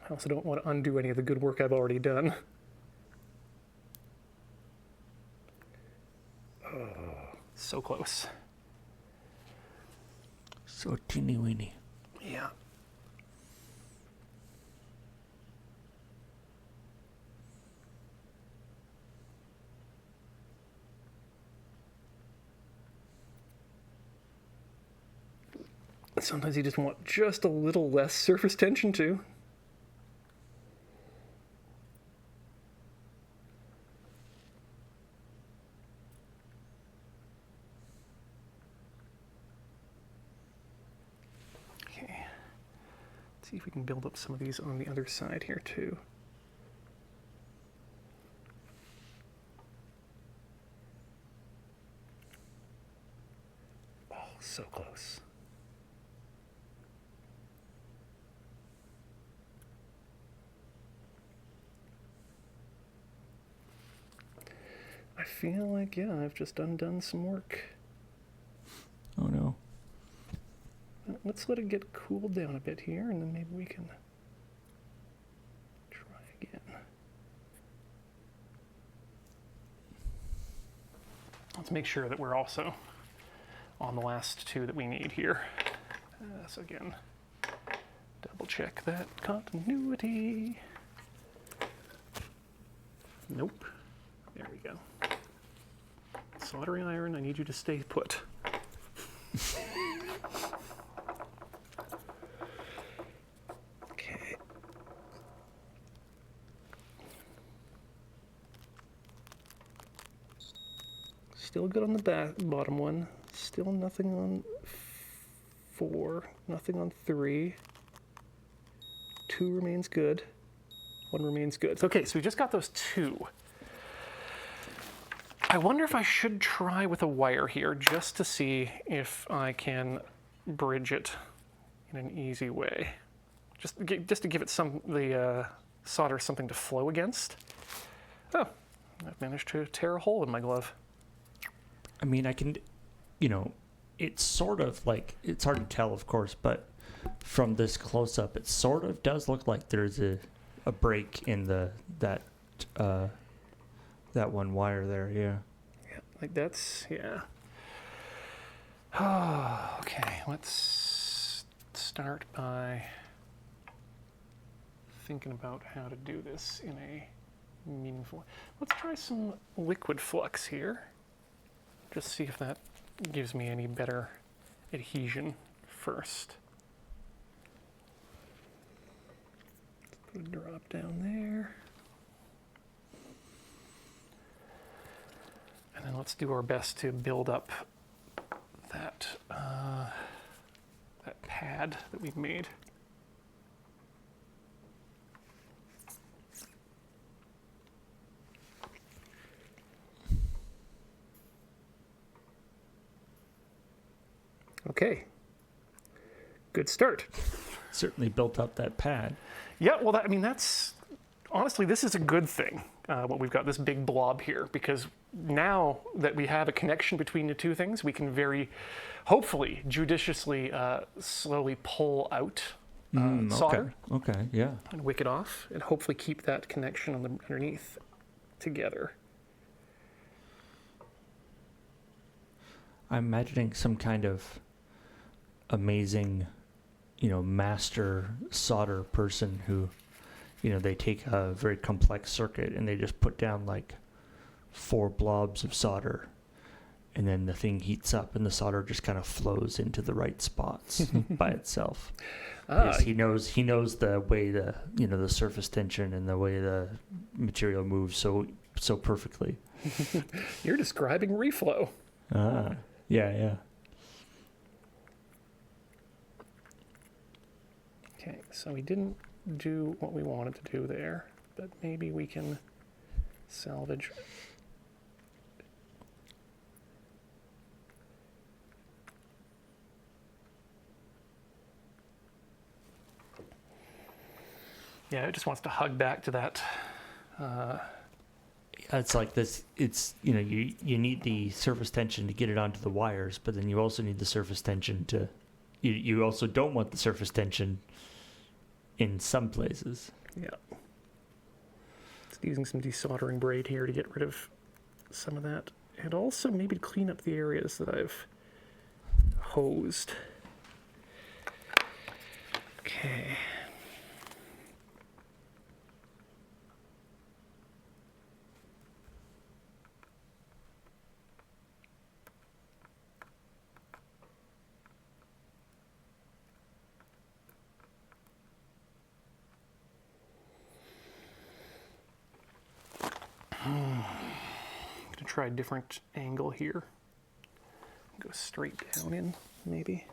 I also don't want to undo any of the good work I've already done. Oh, so close. So teeny-weeny. Yeah. Sometimes you just want just a little less surface tension too. Okay. Let's see if we can build up some of these on the other side here too. Oh, so close. I feel like, yeah, I've just undone some work. Oh no. Let's let it get cooled down a bit here, and then maybe we can try again. Let's make sure that we're also on the last 2 that we need here. So again, double check that continuity. Nope. There we go. Soldering iron, I need you to stay put. Okay. Still good on the bottom one. Still nothing on 4. Nothing on 3. 2 remains good. 1 remains good. Okay, so we just got those 2. I wonder if I should try with a wire here just to see if I can bridge it in an easy way. Just to give it the solder something to flow against. Oh, I've managed to tear a hole in my glove. I mean, I can, it's sort of like, it's hard to tell, of course, but from this close-up, it sort of does look like there's a break in that one wire there, yeah. Yeah, like that's, yeah. Oh, okay, let's start by thinking about how to do this in a meaningful way. Let's try some liquid flux here. Just see if that gives me any better adhesion first. Let's put a drop down there. And then let's do our best to build up that pad that we've made. Okay, good start. Certainly built up that pad. Yeah, well, that's honestly, this is a good thing. What we've got this big blob here, because now that we have a connection between the 2 things, we can very, hopefully, judiciously, slowly pull out solder. Okay, yeah. And wick it off, and hopefully keep that connection on the underneath together. I'm imagining some kind of amazing, master solder person who, they take a very complex circuit and they just put down like 4 blobs of solder and then the thing heats up, and the solder just kind of flows into the right spots by itself. Because he knows the way the surface tension and the way the material moves so perfectly. You're describing reflow. Yeah. Okay, so we didn't do what we wanted to do there, but maybe we can salvage. Yeah, it just wants to hug back to that. It's like this. It's you need the surface tension to get it onto the wires, but then you also need the surface tension to. You also don't want the surface tension in some places. Yeah. Just using some desoldering braid here to get rid of some of that, and also maybe to clean up the areas that I've hosed. Okay. I'm gonna try a different angle here. Go straight down in, maybe.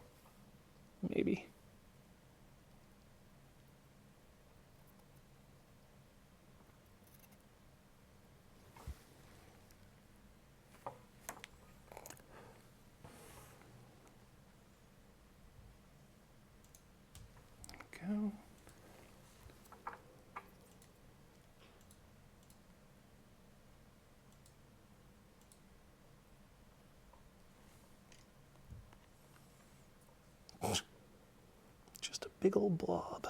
Go. Just a big old blob.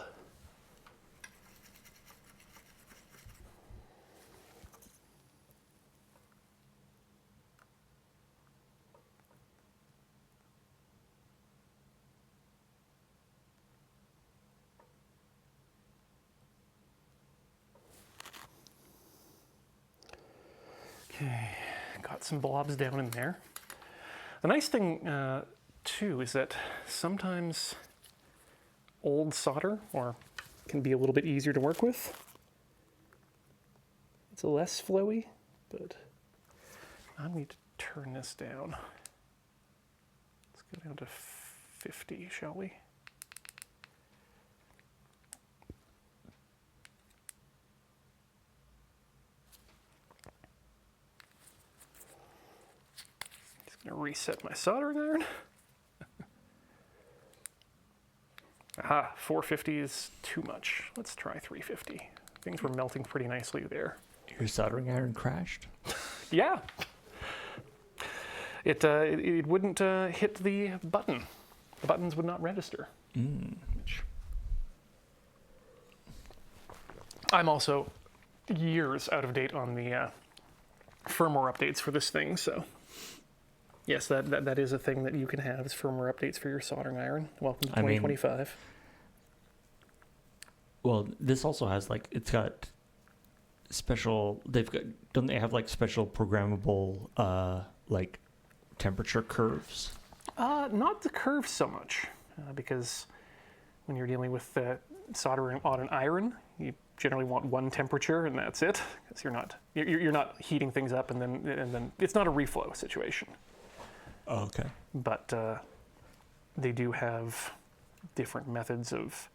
Okay, got some blobs down in there. The nice thing, too, is that sometimes old solder can be a little bit easier to work with. It's less flowy, but I need to turn this down. Let's go down to 50, shall we? Gonna reset my soldering iron. Aha, 450 is too much. Let's try 350. Things were melting pretty nicely there. Your soldering iron crashed? Yeah. It wouldn't hit the button. The buttons would not register. Which I'm also years out of date on the firmware updates for this thing, so. Yes, that is a thing that you can have, is firmware updates for your soldering iron. Welcome to 2025. Well, this also has it's got special. Don't they have special programmable temperature curves? Not the curves so much, because when you're dealing with soldering on an iron, you generally want one temperature and that's it, because you're not heating things up and then it's not a reflow situation. Oh, okay. But they do have different methods of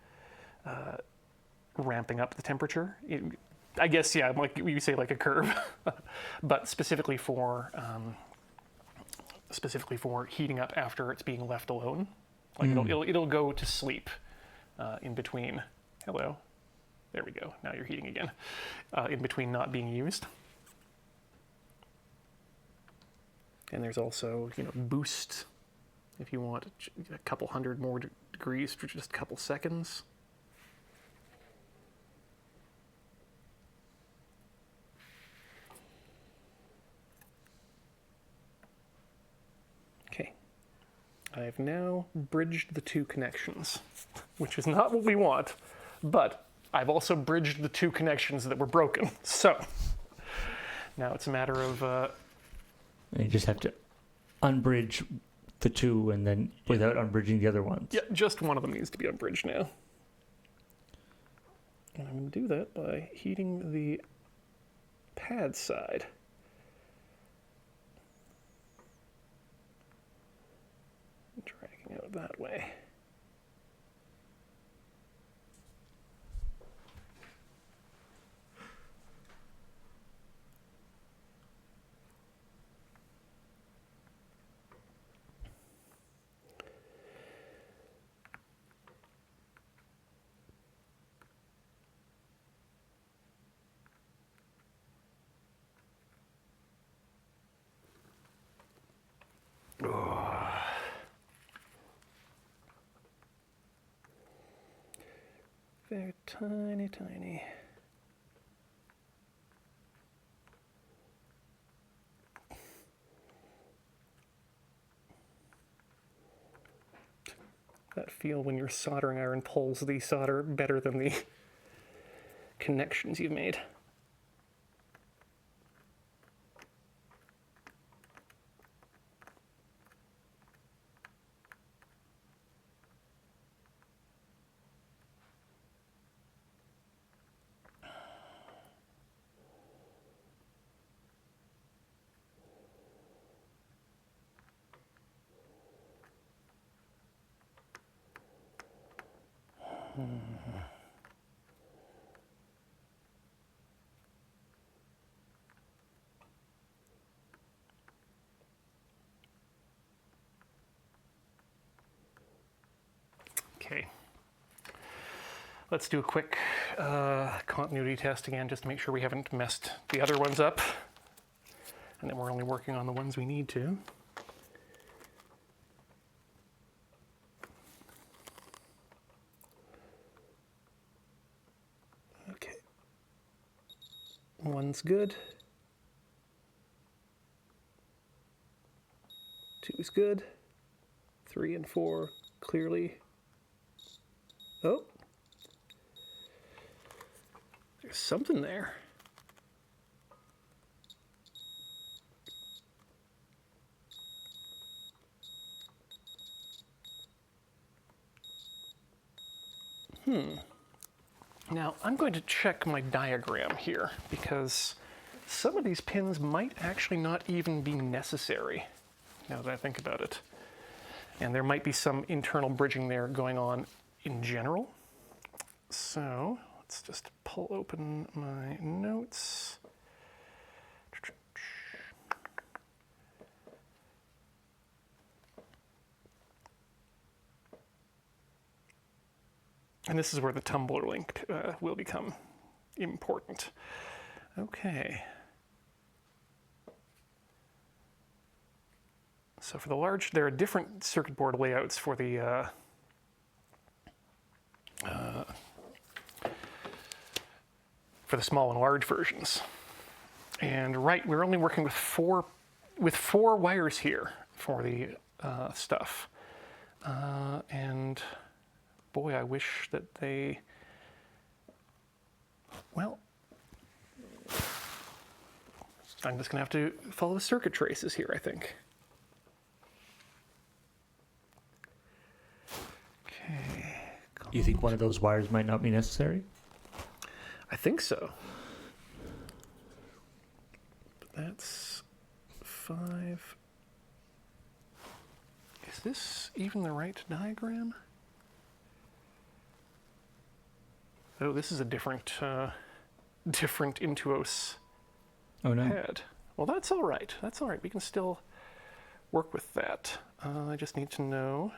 ramping up the temperature. I guess, yeah, like you say, like a curve, but specifically for heating up after it's being left alone. Like it'll go to sleep in between. Hello, there we go. Now you're heating again. In between not being used. And there's also, boost if you want a couple hundred more degrees for just a couple seconds. Okay. I have now bridged the two connections, which is not what we want, but I've also bridged the two connections that were broken. So now it's a matter of... you just have to unbridge the two and then without unbridging the other ones. Yeah, just one of them needs to be unbridged now. And I'm going to do that by heating the pad side. Dragging out that way. Very tiny, tiny. That feel when your soldering iron pulls the solder better than the connections you've made. Okay. Let's do a quick continuity test again, just to make sure we haven't messed the other ones up, and that we're only working on the ones we need to. Okay. One's good. Two's good. 3 and 4 clearly. Oh. There's something there. Now, I'm going to check my diagram here, because some of these pins might actually not even be necessary, now that I think about it. And there might be some internal bridging there going on in general. So let's just pull open my notes. And this is where the tumbler link will become important. Okay. So for the large, there are different circuit board layouts for the small and large versions. And right, we're only working with four wires here for the stuff. And boy, I wish that they, well, I'm just gonna have to follow the circuit traces here, I think. Okay. You think one of those wires might not be necessary? I think so. But that's 5. Is this even the right diagram? Oh, this is a different Intuos Oh no. pad. Well, that's all right. That's all right. We can still work with that. I just need to know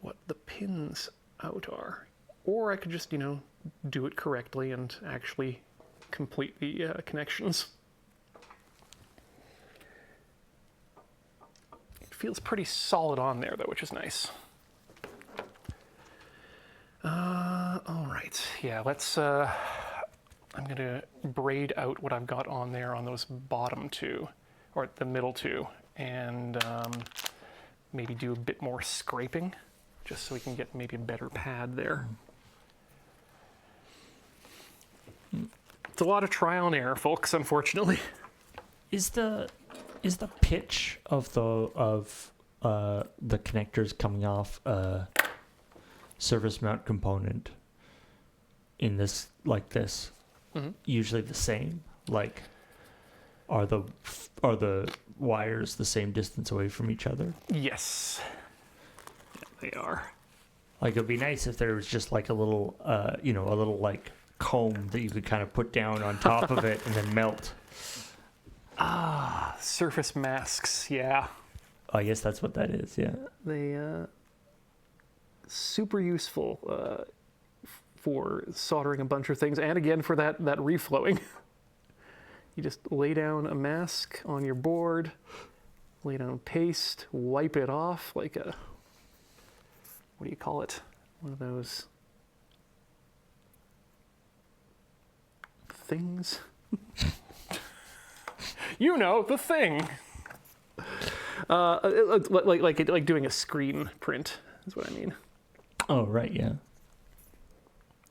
what the pins out are. Or I could just, do it correctly and actually complete the connections. It feels pretty solid on there, though, which is nice. All right, yeah, let's, I'm gonna braid out what I've got on there on those bottom two, or the middle two, and maybe do a bit more scraping, just so we can get maybe a better pad there. It's a lot of trial and error, folks, unfortunately. Is the pitch of the connectors coming off a surface mount component in this usually the same? Like, are the wires the same distance away from each other? Yes, yeah, they are. Like, it'd be nice if there was just like a little like comb that you could kind of put down on top of it and then melt. Ah, surface masks, yeah. I guess that's what that is, yeah. They super useful for soldering a bunch of things, and again for that reflowing. You just lay down a mask on your board, lay down paste, wipe it off like a, what do you call it? One of those things. You know, the thing. Like doing a screen print is what I mean. Oh, right, yeah.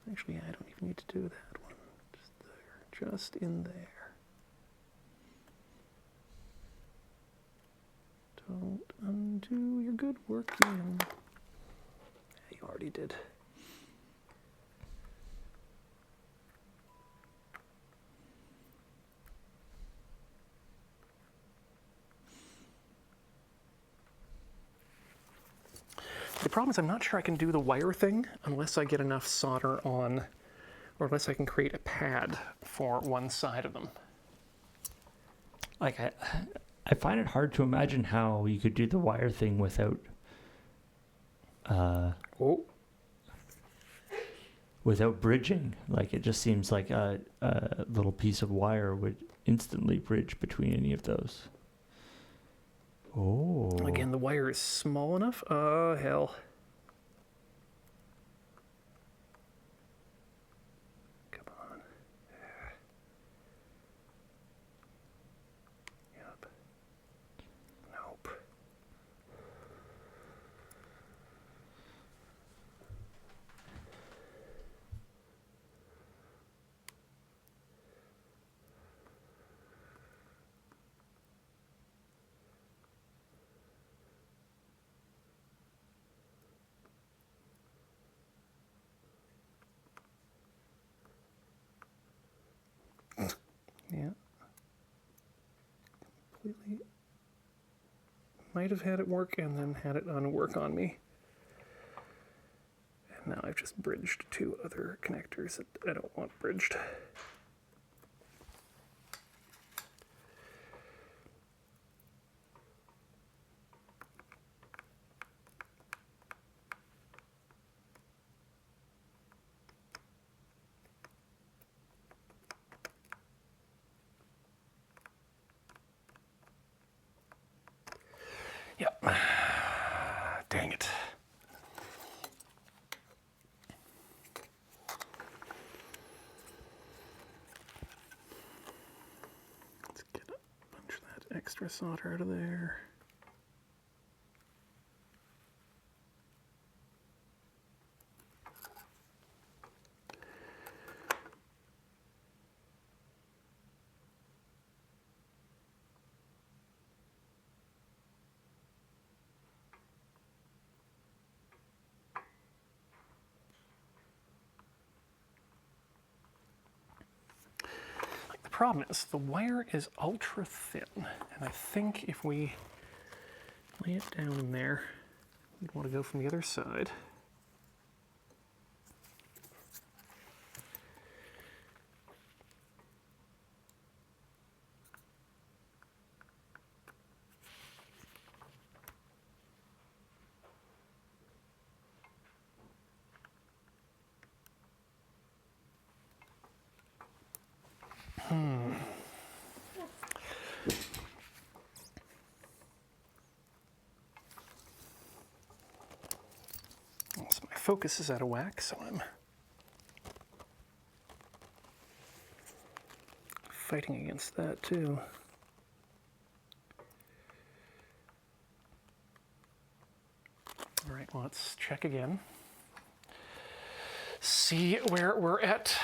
Actually, I don't even need to do that one. Just there, just in there. Don't undo your good work, Ian. Yeah, you already did. The problem is I'm not sure I can do the wire thing unless I get enough solder on, or unless I can create a pad for one side of them. Like, I find it hard to imagine how you could do the wire thing without without bridging. Like, it just seems like a little piece of wire would instantly bridge between any of those. Oh. Again, the wire is small enough. Oh, hell. Come on. Yep. Nope. Yeah. Completely. Might have had it work and then had it unwork on me. And now I've just bridged two other connectors that I don't want bridged. Yep. Dang it. Let's get a bunch of that extra solder out of there. The problem is the wire is ultra thin, and I think if we lay it down in there, we'd want to go from the other side. So my focus is out of whack, so I'm fighting against that too. All right, well, let's check again. See where we're at.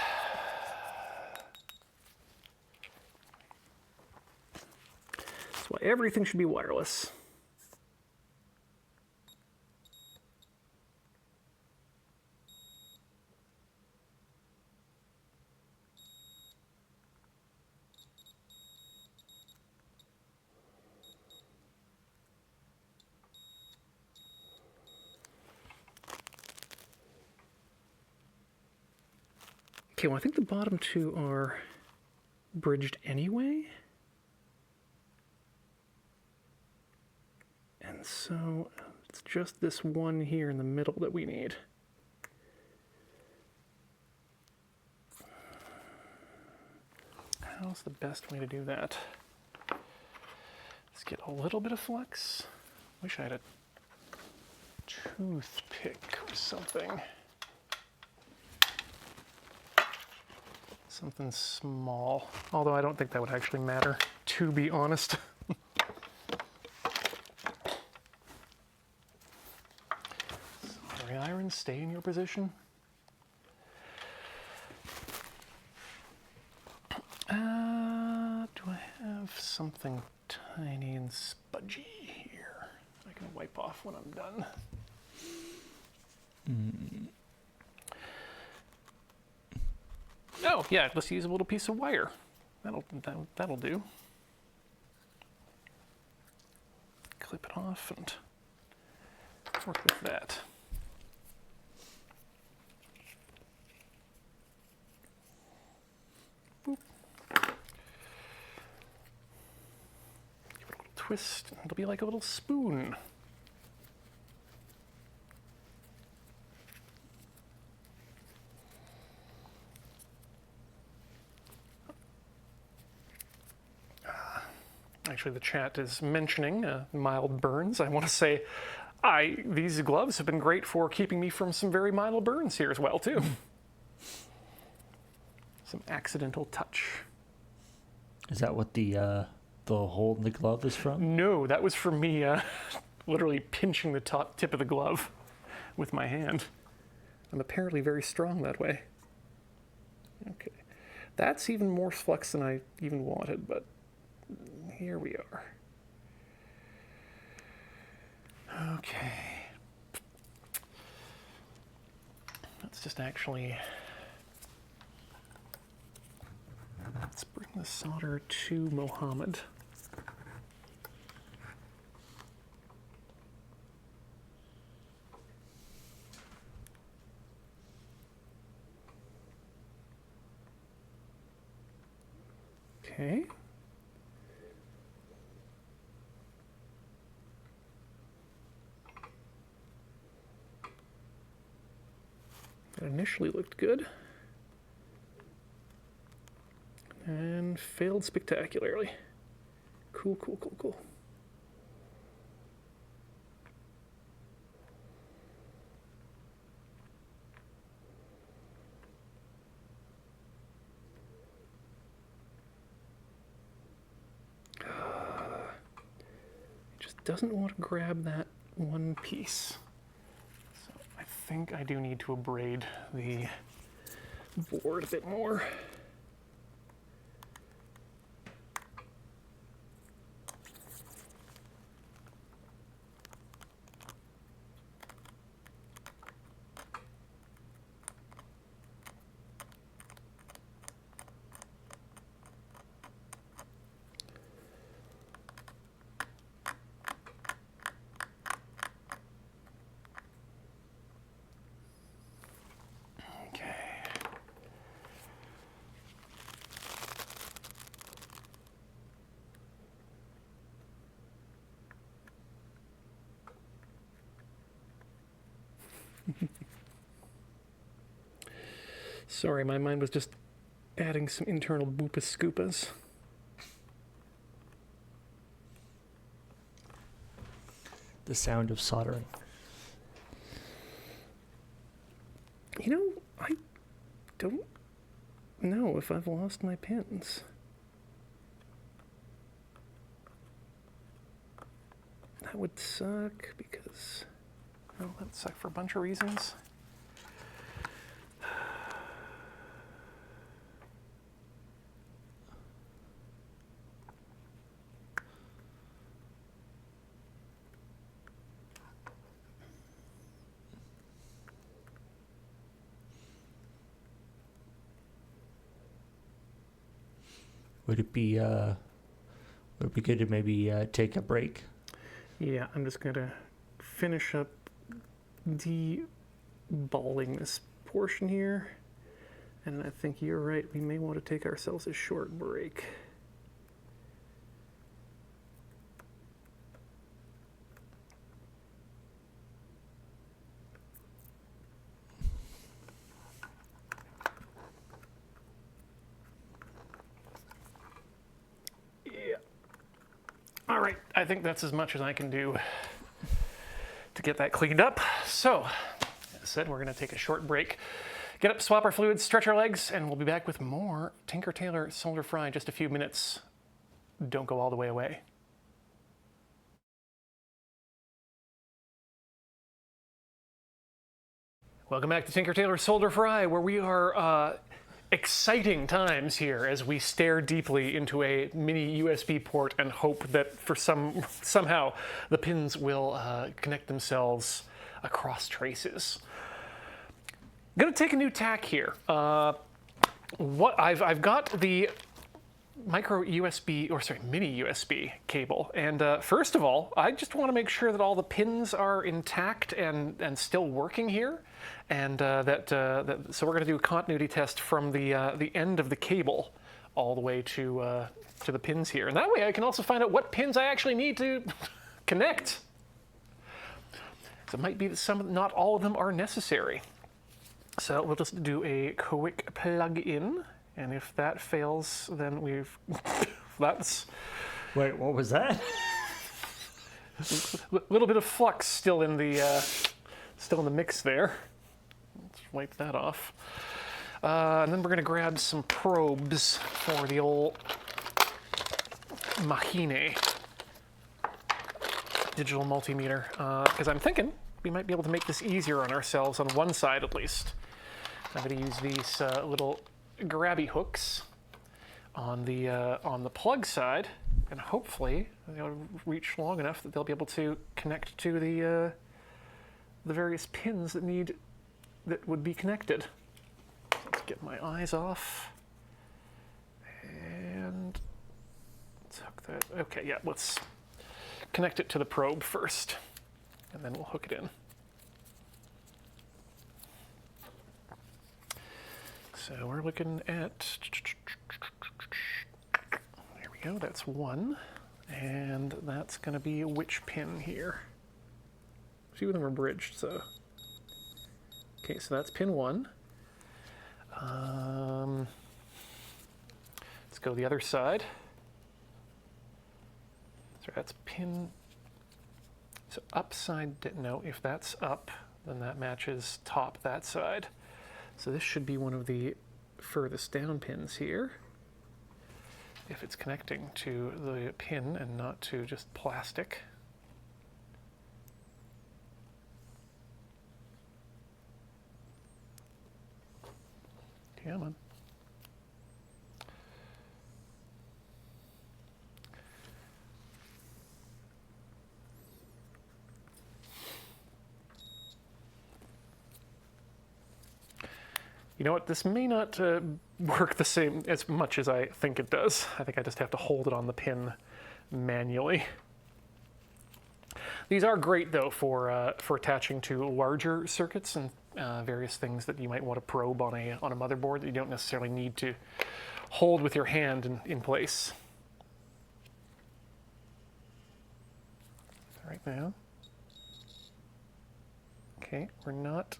That's why everything should be wireless. Okay, well, I think the bottom two are bridged anyway. And so it's just this one here in the middle that we need. How's the best way to do that? Let's get a little bit of flex. Wish I had a toothpick or something. Something small. Although I don't think that would actually matter, to be honest. Sorry, iron, stay in your position. Do I have something tiny and spudgy here I can wipe off when I'm done? Oh, yeah, let's use a little piece of wire. That'll do. Clip it off and work with that. Boop. Give it a little twist. It'll be like a little spoon. Actually, the chat is mentioning mild burns. I want to say, these gloves have been great for keeping me from some very mild burns here as well, too. Some accidental touch. Is that what the hole in the glove is from? No, that was from me literally pinching the tip of the glove with my hand. I'm apparently very strong that way. Okay. That's even more flex than I even wanted, but here we are. Okay. Let's just actually... Let's bring the solder to Mohammed. Okay. That initially looked good. And failed spectacularly. Cool, cool, cool, cool. It just doesn't want to grab that one piece. So I think I do need to abrade the board a bit more. Sorry, my mind was just adding some internal boopas scoopas. The sound of soldering. You know, I don't know if I've lost my pins. That would suck because, well, that would suck for a bunch of reasons. would it be good to maybe take a break? Yeah, I'm just going to finish up deballing this portion here. And I think you're right, we may want to take ourselves a short break. Yeah. All right, I think that's as much as I can do to get that cleaned up. So, as I said, we're going to take a short break, get up, swap our fluids, stretch our legs, and we'll be back with more Tinker Tailor Solder Fry in just a few minutes. Don't go all the way away. Welcome back to Tinker Tailor Solder Fry, where we are exciting times here as we stare deeply into a mini USB port and hope that for somehow the pins will connect themselves across traces. I'm gonna take a new tack here. I've got the micro USB, or sorry, mini USB cable. And first of all, I just want to make sure that all the pins are intact and still working here. And so we're going to do a continuity test from the end of the cable all the way to the pins here. And that way I can also find out what pins I actually need to connect. So it might be that not all of them are necessary. So we'll just do a quick plug in. And if that fails, then that's... Wait, what was that? A little bit of flux still in the mix there. Let's wipe that off. And then we're gonna grab some probes for the old Machine digital multimeter. Because I'm thinking we might be able to make this easier on ourselves on one side at least. I'm gonna use these little grabby hooks on the plug side, and hopefully they'll reach long enough that they'll be able to connect to the various pins that would be connected. Let's get my eyes off, and let's hook that. Okay, yeah, let's connect it to the probe first, and then we'll hook it in. So we're looking at, there we go, that's one. And that's gonna be which pin here? A few of them are bridged, so. Okay, so that's pin one. Let's go the other side. So that's pin, so upside, no, if that's up, then that matches top that side. So this should be one of the furthest down pins here, if it's connecting to the pin and not to just plastic. Come on. You know what, this may not work the same as much as I think it does. I think I just have to hold it on the pin manually. These are great though for attaching to larger circuits and various things that you might want to probe on a motherboard that you don't necessarily need to hold with your hand in place. Right now. Okay, we're not.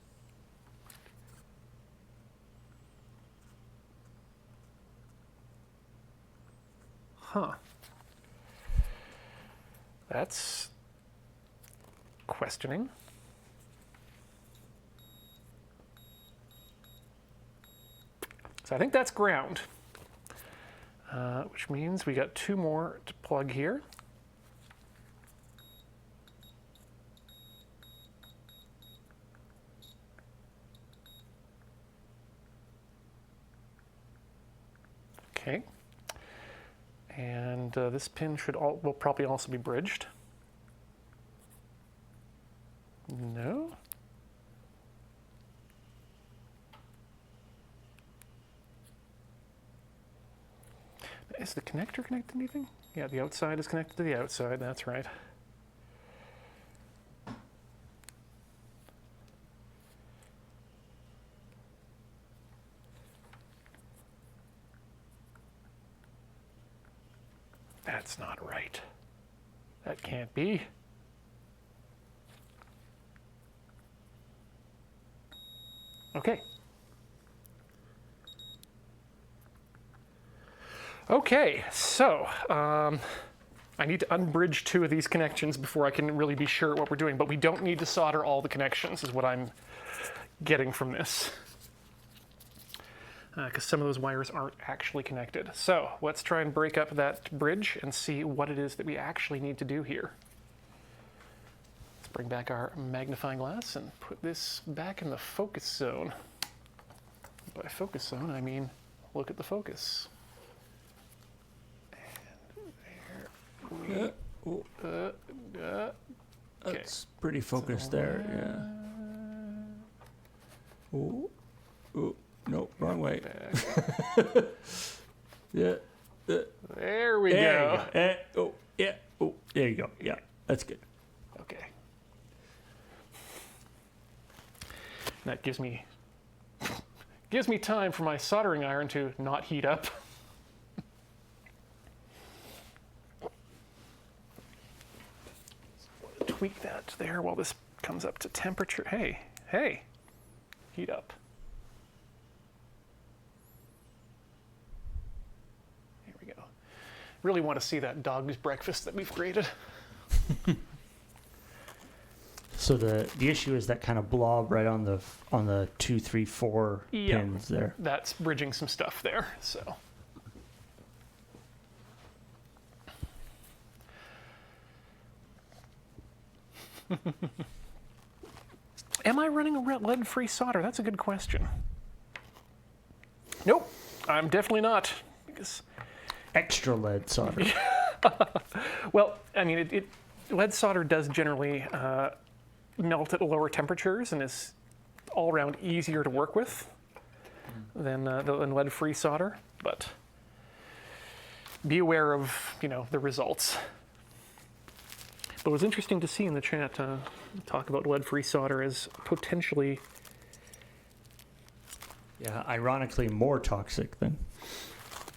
Huh. That's questioning. So I think that's ground, which means we got two more to plug here. Okay. And this pin will probably also be bridged. No. Is the connector connected to anything? Yeah, the outside is connected to the outside, that's right. That's not right. That can't be. Okay. Okay, so I need to unbridge 2 of these connections before I can really be sure what we're doing, but we don't need to solder all the connections is what I'm getting from this. Because some of those wires aren't actually connected. So let's try and break up that bridge and see what it is that we actually need to do here. Let's bring back our magnifying glass and put this back in the focus zone. By focus zone, I mean look at the focus. And there we okay. That's pretty focused there, yeah. Oh, oh, no, wrong way. Yeah. There we go. Oh, yeah. Oh, there you go. Yeah, that's good. Okay. That gives me time for my soldering iron to not heat up. Tweak that there while this comes up to temperature. Hey, heat up. Here we go. Really want to see that dog's breakfast that we've created. So the issue is that kind of blob right on the 2, 3, 4 pins there. That's bridging some stuff there. So. Am I running a lead-free solder? That's a good question. Nope, I'm definitely not. Because extra lead solder. well, I mean, lead solder does generally melt at lower temperatures and is all around easier to work with than lead-free solder. But be aware of the results. But it was interesting to see in the chat talk about lead-free solder as potentially... Yeah, ironically more toxic than...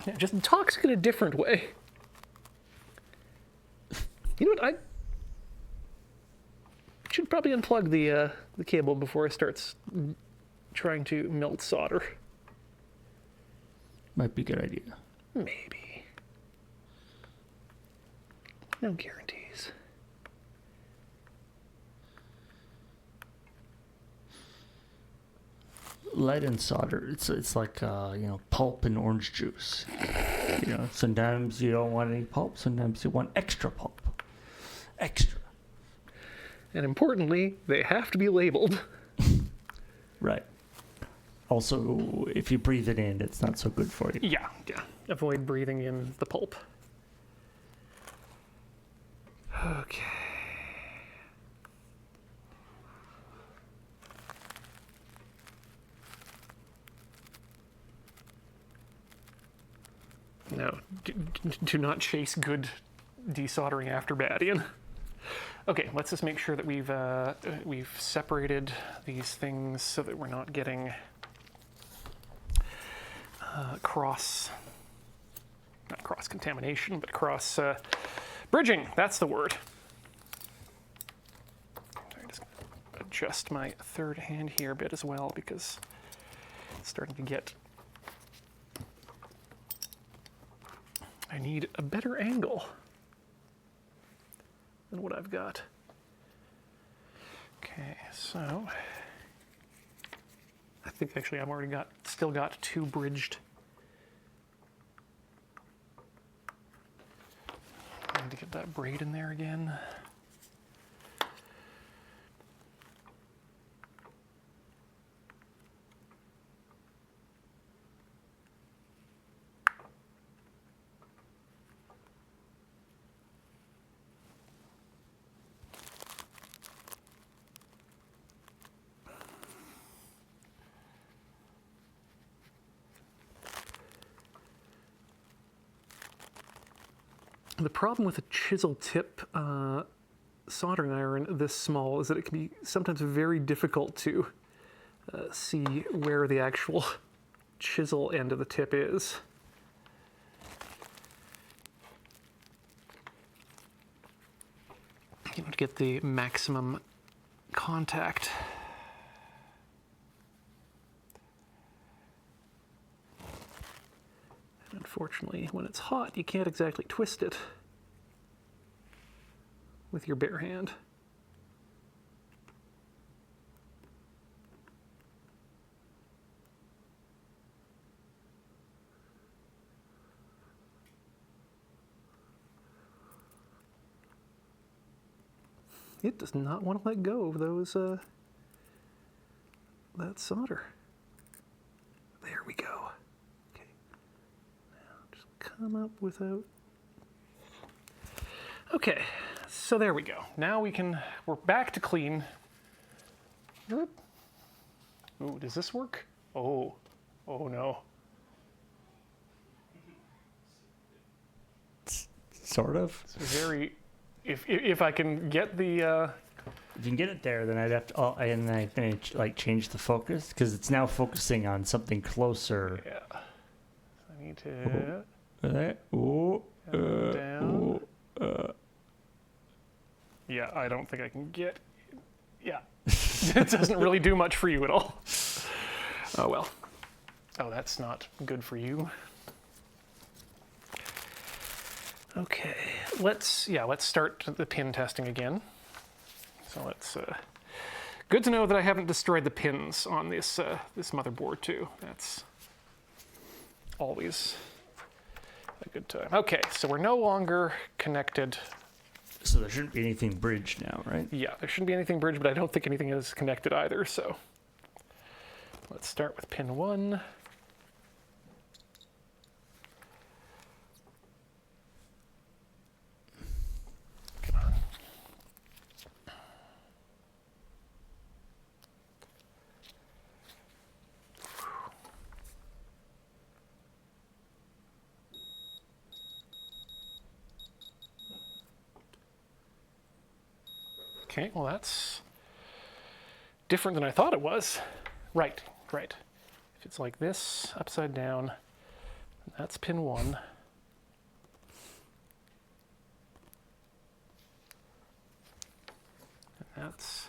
Yeah, just toxic in a different way. You know what, I should probably unplug the cable before I start trying to melt solder. Might be a good idea. Maybe. No guarantees. Lead and solder, it's like pulp and orange juice. Sometimes you don't want any pulp, sometimes you want extra pulp. Extra. And importantly, they have to be labeled. Right. Also, if you breathe it in, it's not so good for you. Yeah. Avoid breathing in the pulp. Okay. No, do not chase good desoldering after Badian. Okay, let's just make sure that we've separated these things so that we're not getting not cross contamination, but cross bridging. That's the word. I'm just gonna adjust my third hand here a bit as well because it's starting to get. I need a better angle than what I've got. Okay, so I think actually I've already still got 2 bridged. I need to get that braid in there again. The problem with a chisel tip soldering iron this small is that it can be sometimes very difficult to see where the actual chisel end of the tip is. You know, to get the maximum contact. And unfortunately, when it's hot, you can't exactly twist it with your bare hand. It does not want to let go of those, that solder. There we go. Okay. Now just come up without. Okay, so there we go. Now we're back to clean. Ooh, does this work? Oh no. Sort of. It's very, if I can get the, If you can get it there, then I'd have to, and then I can like change the focus because it's now focusing on something closer. yeah. I need to down. Yeah, I don't think I can get, yeah. It doesn't really do much for you at all. Oh well. Oh, that's not good for you. Okay, let's start the pin testing again. So let's, good to know that I haven't destroyed the pins on this motherboard too. That's always a good time. Okay, so we're no longer connected. So there shouldn't be anything bridged now, right? Yeah, there shouldn't be anything bridged, but I don't think anything is connected either, so let's start with pin 1. Come on. Okay, well that's different than I thought it was. Right. If it's like this, upside down, that's pin 1. And that's...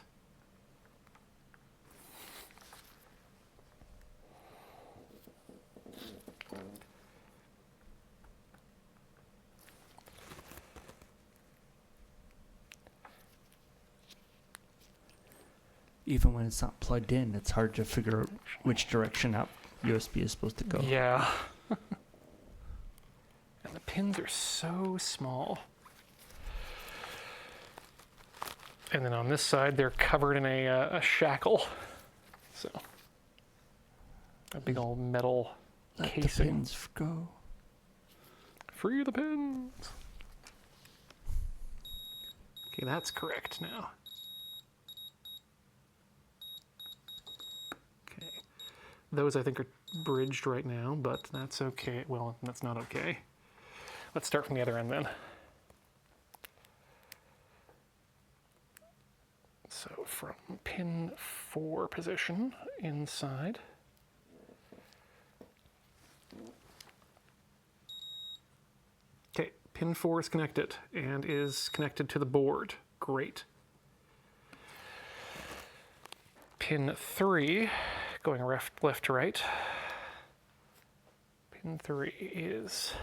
Even when it's not plugged in, it's hard to figure out which direction up USB is supposed to go. Yeah. And the pins are so small. And then on this side, they're covered in a shackle. So, a big old metal Let casing. the pins go. Free the pins. Okay, that's correct now. Okay. Those I think are bridged right now, but that's okay. Well, that's not okay. Let's start from the other end then. So from pin 4 position inside. Okay, pin 4 is connected and is connected to the board. Great. Pin 3, going left to right. Pin 3 is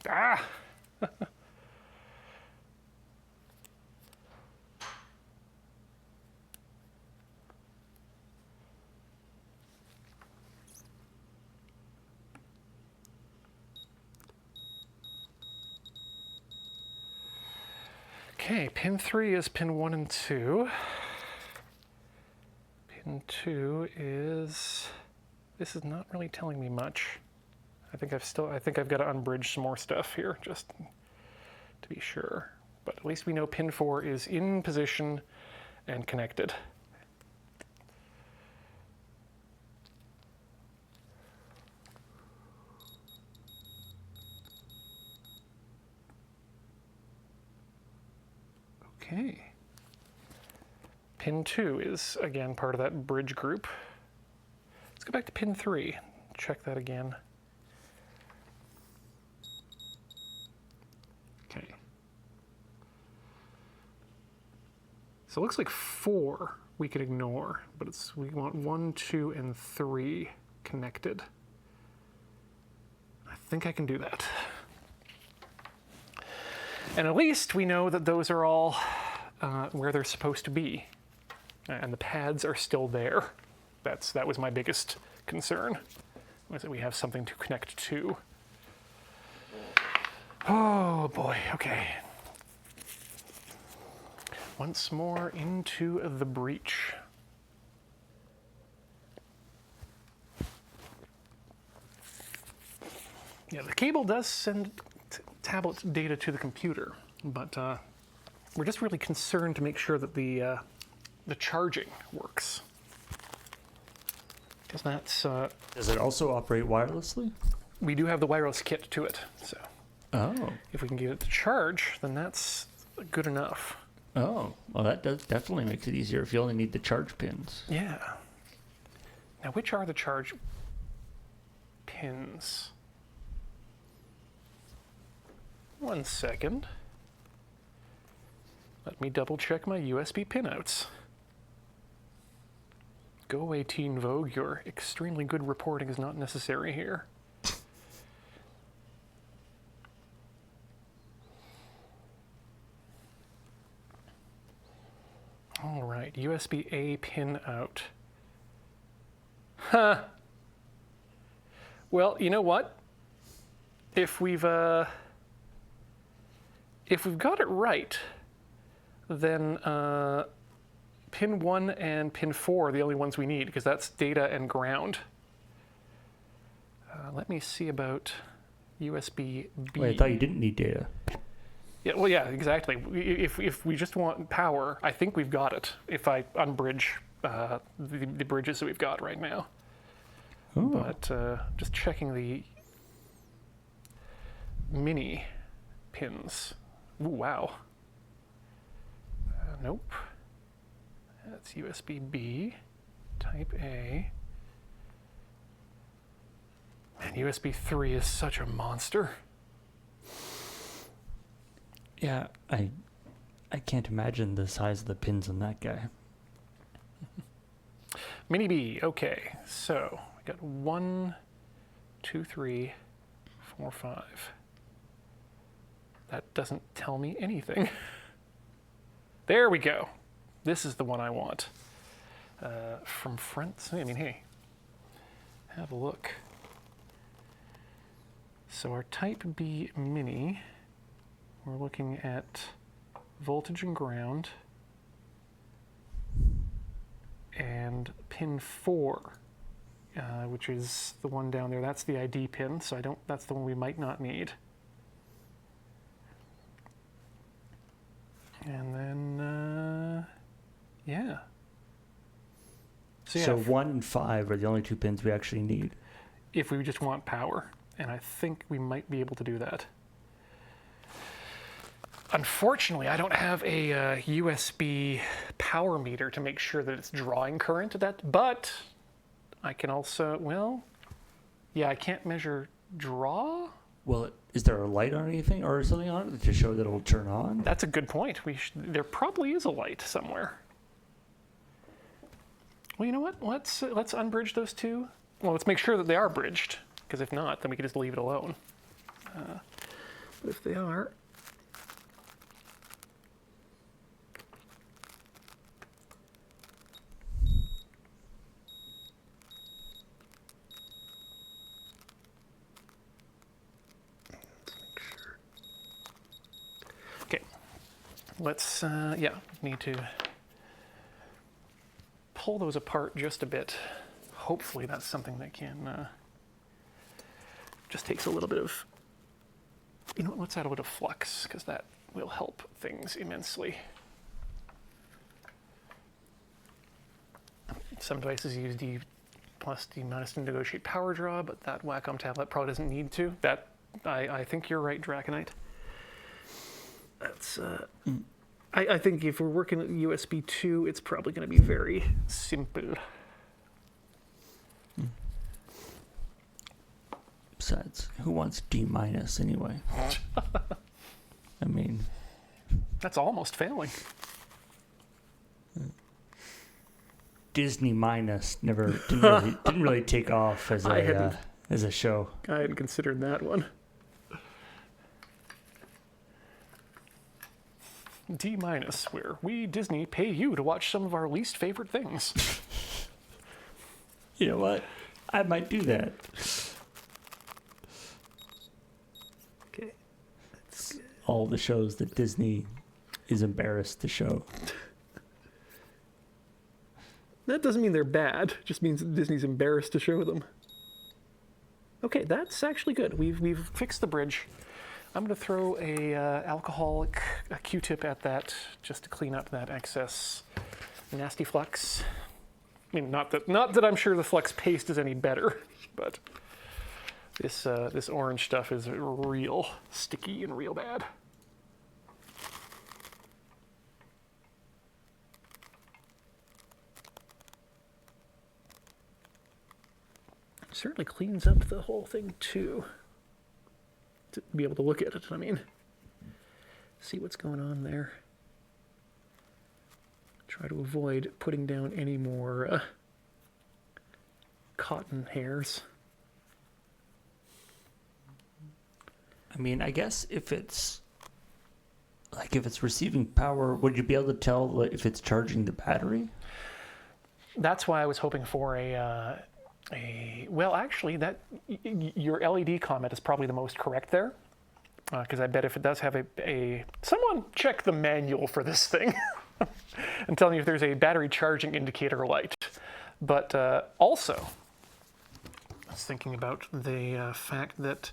ah! Okay, pin 3 is pin 1 and 2. Pin 2 is... This is not really telling me much. I think I've got to unbridge some more stuff here, just to be sure. But at least we know pin 4 is in position and connected. Okay. Pin 2 is, again, part of that bridge group. Let's go back to pin 3. Check that again. Okay. So it looks like 4 we could ignore, but we want 1, 2, and 3 connected. I think I can do that. And at least we know that those are all where they're supposed to be. And the pads are still there. That was my biggest concern, was that we have something to connect to. Oh boy, okay. Once more into the breach. Yeah, the cable does send tablet data to the computer, but we're just really concerned to make sure that the charging works. Because that's... Does it also operate wirelessly? We do have the wireless kit to it, so... Oh. If we can get it to charge, then that's good enough. Oh, well, that definitely makes it easier if you only need the charge pins. Yeah. Now, which are the charge pins? One second. Let me double check my USB pinouts. Go away, Teen Vogue. Your extremely good reporting is not necessary here. All right, USB-A pin out. Huh. Well, you know what? If we've got it right, then pin 1 and pin 4 are the only ones we need, because that's data and ground. Let me see about USB-B. Wait, I thought you didn't need data. Yeah, well, yeah, exactly. If we just want power, I think we've got it. If I unbridge the bridges that we've got right now. Oh. But just checking the mini pins. Ooh, wow. Nope. That's USB-B, Type A. Man, USB 3 is such a monster. Yeah, I can't imagine the size of the pins on that guy. Mini B, okay. So we got 1, 2, 3, 4, 5. That doesn't tell me anything. There we go. This is the one I want. From front, I mean, hey, have a look. So our Type B Mini, we're looking at voltage and ground, and pin 4, which is the one down there. That's the ID pin, so that's the one we might not need. And then, yeah. So 1 and 5 are the only 2 pins we actually need. If we just want power, and I think we might be able to do that. Unfortunately, I don't have a USB power meter to make sure that it's drawing current but I can also, well, yeah, I can't measure draw. Well, is there a light on anything or something on it to show that it'll turn on? That's a good point. There probably is a light somewhere. Well, you know what? Let's unbridge those two. Well, let's make sure that they are bridged, because if not, then we can just leave it alone. But if they are, let's, need to pull those apart just a bit. Hopefully that's something that can, just takes a little bit of, let's add a bit of flux, because that will help things immensely. Some devices use D plus D minus to negotiate power draw, but that Wacom tablet probably doesn't need to. That I think you're right, Draconite. That's I think if we're working at USB 2, it's probably going to be very simple. Besides, who wants D minus anyway? I mean, that's almost failing. Disney minus didn't really take off as a show. I hadn't considered that one. D minus, where we Disney pay you to watch some of our least favorite things. You know what? I might do that. Okay. All the shows that Disney is embarrassed to show. That doesn't mean they're bad. It just means that Disney's embarrassed to show them. Okay, that's actually good. We've fixed the bridge. I'm going to throw a alcoholic Q-tip at that just to clean up that excess nasty flux. I mean, not that I'm sure the flux paste is any better, but this orange stuff is real sticky and real bad. Certainly cleans up the whole thing too. To be able to look at it, I mean, see what's going on there. Try to avoid putting down any more cotton hairs. I mean, I guess if it's receiving power, would you be able to tell if it's charging the battery? That's why I was hoping for well, actually, that your LED comment is probably the most correct there, because I bet if it does have someone check the manual for this thing and tell me if there's a battery charging indicator light. But also, I was thinking about the fact that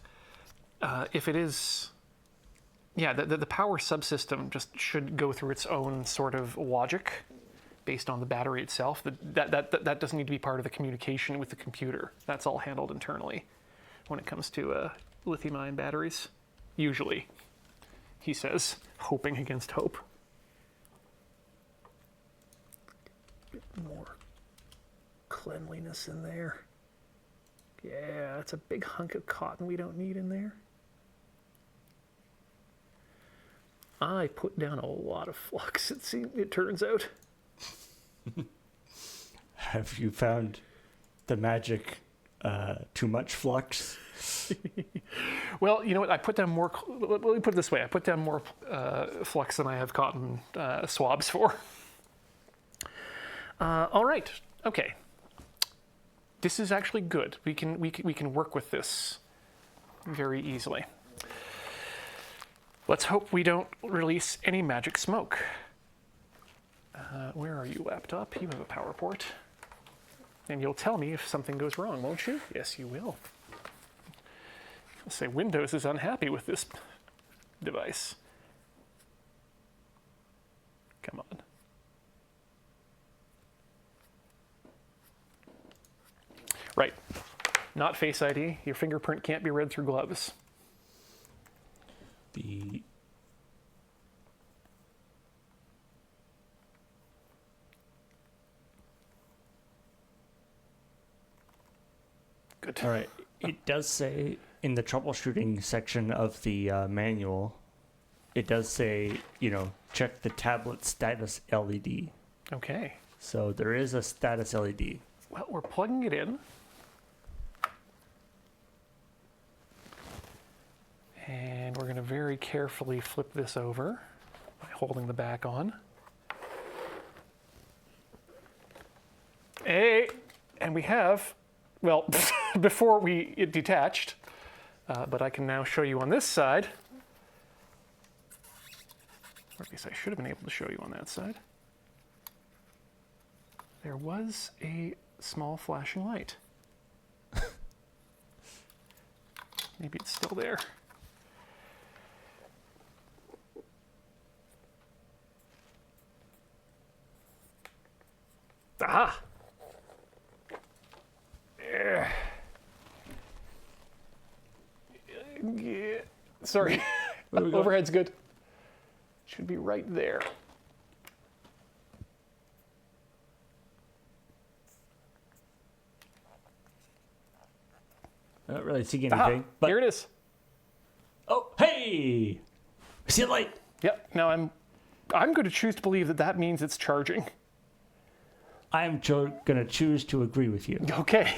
if it is, the power subsystem just should go through its own sort of logic based on the battery itself. That doesn't need to be part of the communication with the computer. That's all handled internally when it comes to lithium-ion batteries. Usually, he says, hoping against hope. Bit more cleanliness in there. Yeah, that's a big hunk of cotton we don't need in there. I put down a lot of flux, it turns out. Have you found the magic too much flux? Well, you know what? I put down more. Let me put it this way: I put down more flux than I have cotton swabs for. All right. Okay. This is actually good. We can work with this very easily. Let's hope we don't release any magic smoke. Where are you, laptop? You have a power port. And you'll tell me if something goes wrong, won't you? Yes, you will. I'll say Windows is unhappy with this device. Come on. Right. Not Face ID. Your fingerprint can't be read through gloves. Good. All right. It does say in the troubleshooting section of the manual, it does say, check the tablet status LED. Okay. So there is a status LED. Well, we're plugging it in. And we're going to very carefully flip this over by holding the back on. And we have, well, before it detached, but I can now show you on this side. Or at least I should have been able to show you on that side. There was a small flashing light. Maybe it's still there. Aha! Yeah. Sorry. Overhead's good. Should be right there. I don't really see anything. But Here it is. oh, hey! I see a light. Yep. Now I'm going to choose to believe that that means it's charging. I'm going to choose to agree with you. Okay.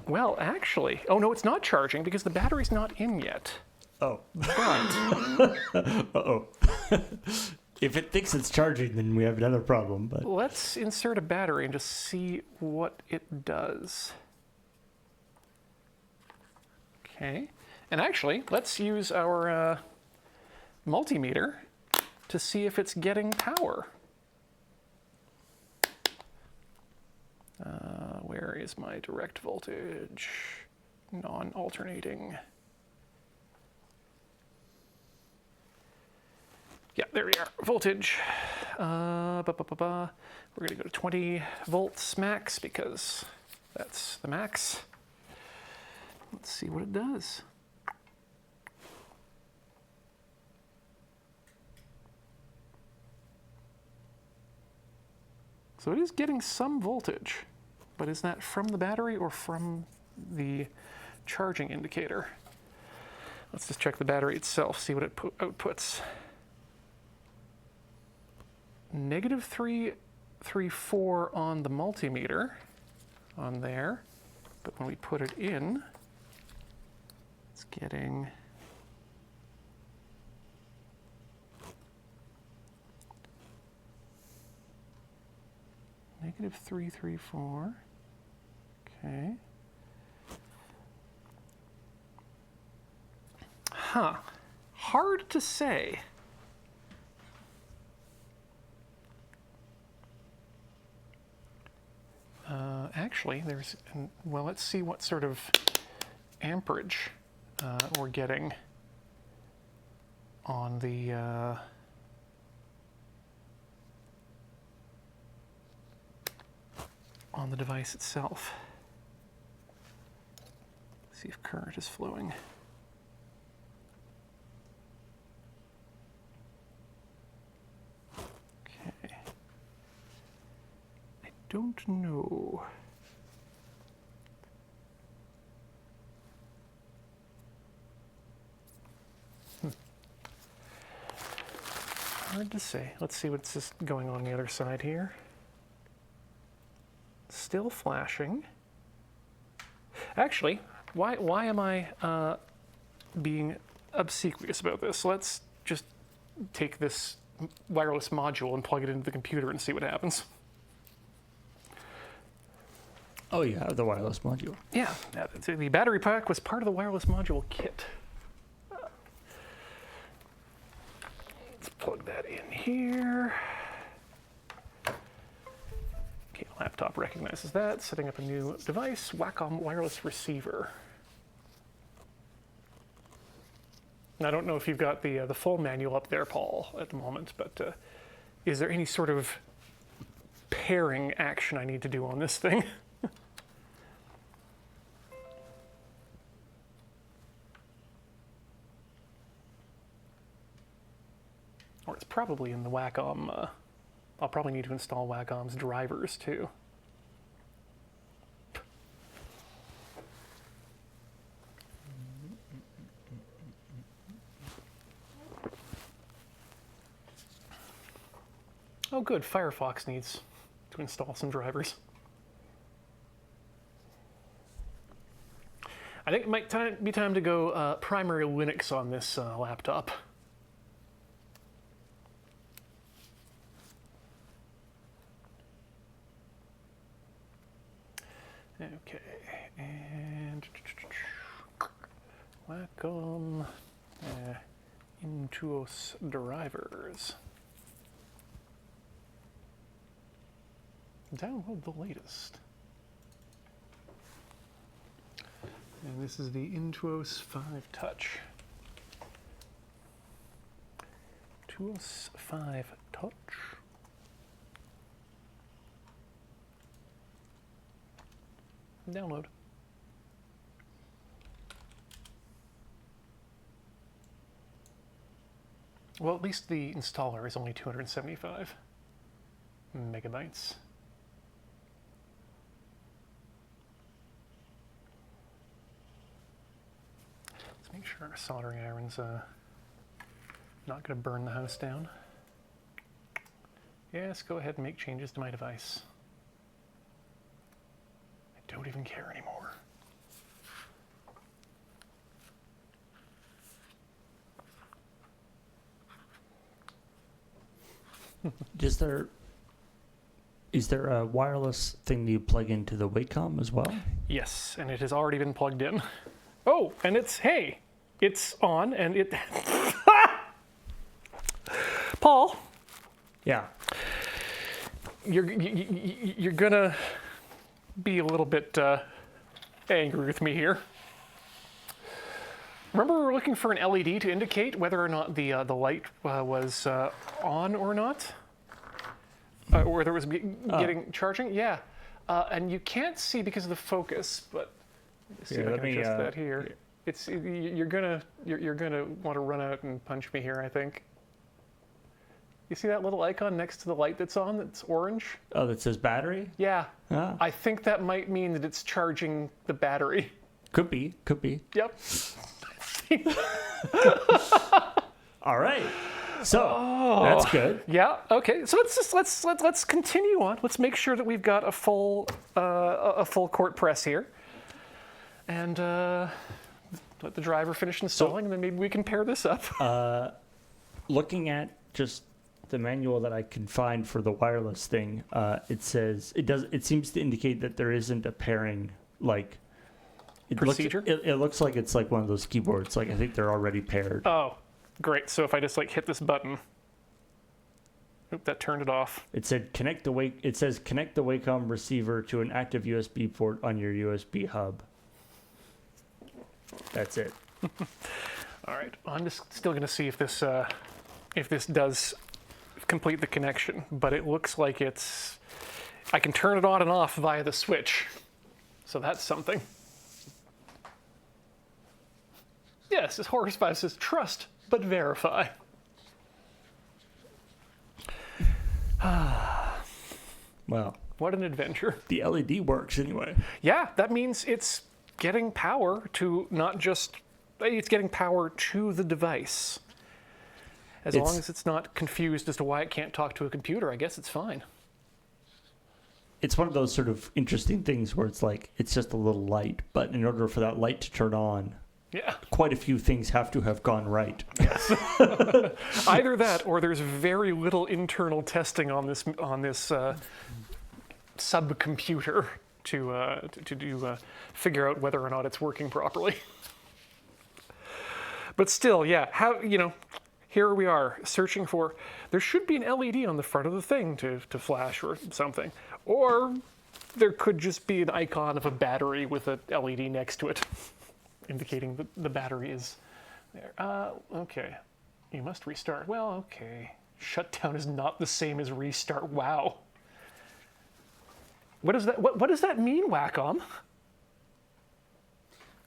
Well, actually, oh no, it's not charging because the battery's not in yet. Oh. But Uh-oh. If it thinks it's charging, then we have another problem. But let's insert a battery and just see what it does. Okay. And actually, let's use our multimeter to see if it's getting power. Where is my direct voltage? Non-alternating. Yeah, there we are. Voltage. We're going to go to 20 volts max because that's the max. Let's see what it does. So it is getting some voltage, but is that from the battery or from the charging indicator? Let's just check the battery itself, see what it outputs. Negative 334 on the multimeter, on there, but when we put it in, it's getting negative 334. Okay. Huh. Hard to say. Actually, well, let's see what sort of amperage we're getting on the device itself. See if current is flowing. Okay. I don't know. Hard to say. Let's see what's just going on the other side here. Still flashing. Actually, why am I being obsequious about this? Let's just take this wireless module and plug it into the computer and see what happens. oh, you have the wireless module. Yeah, the battery pack was part of the wireless module kit. Let's plug that in here. Okay, laptop recognizes that. Setting up a new device, Wacom wireless receiver. And I don't know if you've got the full manual up there, Paul, at the moment, but is there any sort of pairing action I need to do on this thing? Or it's probably in the Wacom. I'll probably need to install Wacom's drivers too. Oh good, Firefox needs to install some drivers. I think it might be time to go primary Linux on this laptop. Okay, and Wacom Intuos drivers. Download the latest. And this is the Intuos 5 Touch. Intuos 5 Touch. Download. Well, at least the installer is only 275 megabytes. Let's make sure our soldering iron's not going to burn the house down. Yes, go ahead and make changes to my device. I don't even care anymore. Is there a wireless thing that you plug into the Wacom as well? Yes, and it has already been plugged in. Oh, and it's on, and it... Paul, Yeah. you're gonna be a little bit angry with me here. Remember we were looking for an LED to indicate whether or not the light was on or not? Or whether it was getting charging? Yeah. And you can't see because of the focus, but let's see if I can adjust that here. It's you're gonna want to run out and punch me here, I think. You see that little icon next to the light that's on that's orange? Oh, that says battery? Yeah. Ah. I think that might mean that it's charging the battery. Could be. Yep. All right. So that's good. Yeah. Okay. So let's continue on. Let's make sure that we've got a full court press here, and let the driver finish installing, and then maybe we can pair this up. Looking at just the manual that I can find for the wireless thing, it says it seems to indicate that there isn't a pairing procedure. It looks like it's like one of those keyboards. Like I think they're already paired. Oh, great. So if I just hit this button, oop, that turned it off. It said It says connect the Wacom receiver to an active USB port on your USB hub. That's it. All right. I'm just still going to see if this does complete the connection, but it looks like I can turn it on and off via the switch. So that's something. Yes, as Horus 5 says, trust but verify. Well, what an adventure. the LED works anyway. Yeah, that means it's getting power to it's getting power to the device. As long as it's not confused as to why it can't talk to a computer, I guess it's fine. It's one of those sort of interesting things where it's like, it's just a little light, but in order for that light to turn on, yeah, quite a few things have to have gone right. Yes. Either that, or there's very little internal testing on this subcomputer to figure out whether or not it's working properly. But still, yeah, here we are searching for. There should be an LED on the front of the thing to flash or something, or there could just be an icon of a battery with a LED next to it, indicating that the battery is there. Okay, you must restart. Well, okay. Shutdown is not the same as restart. Wow. What does that mean, Wacom?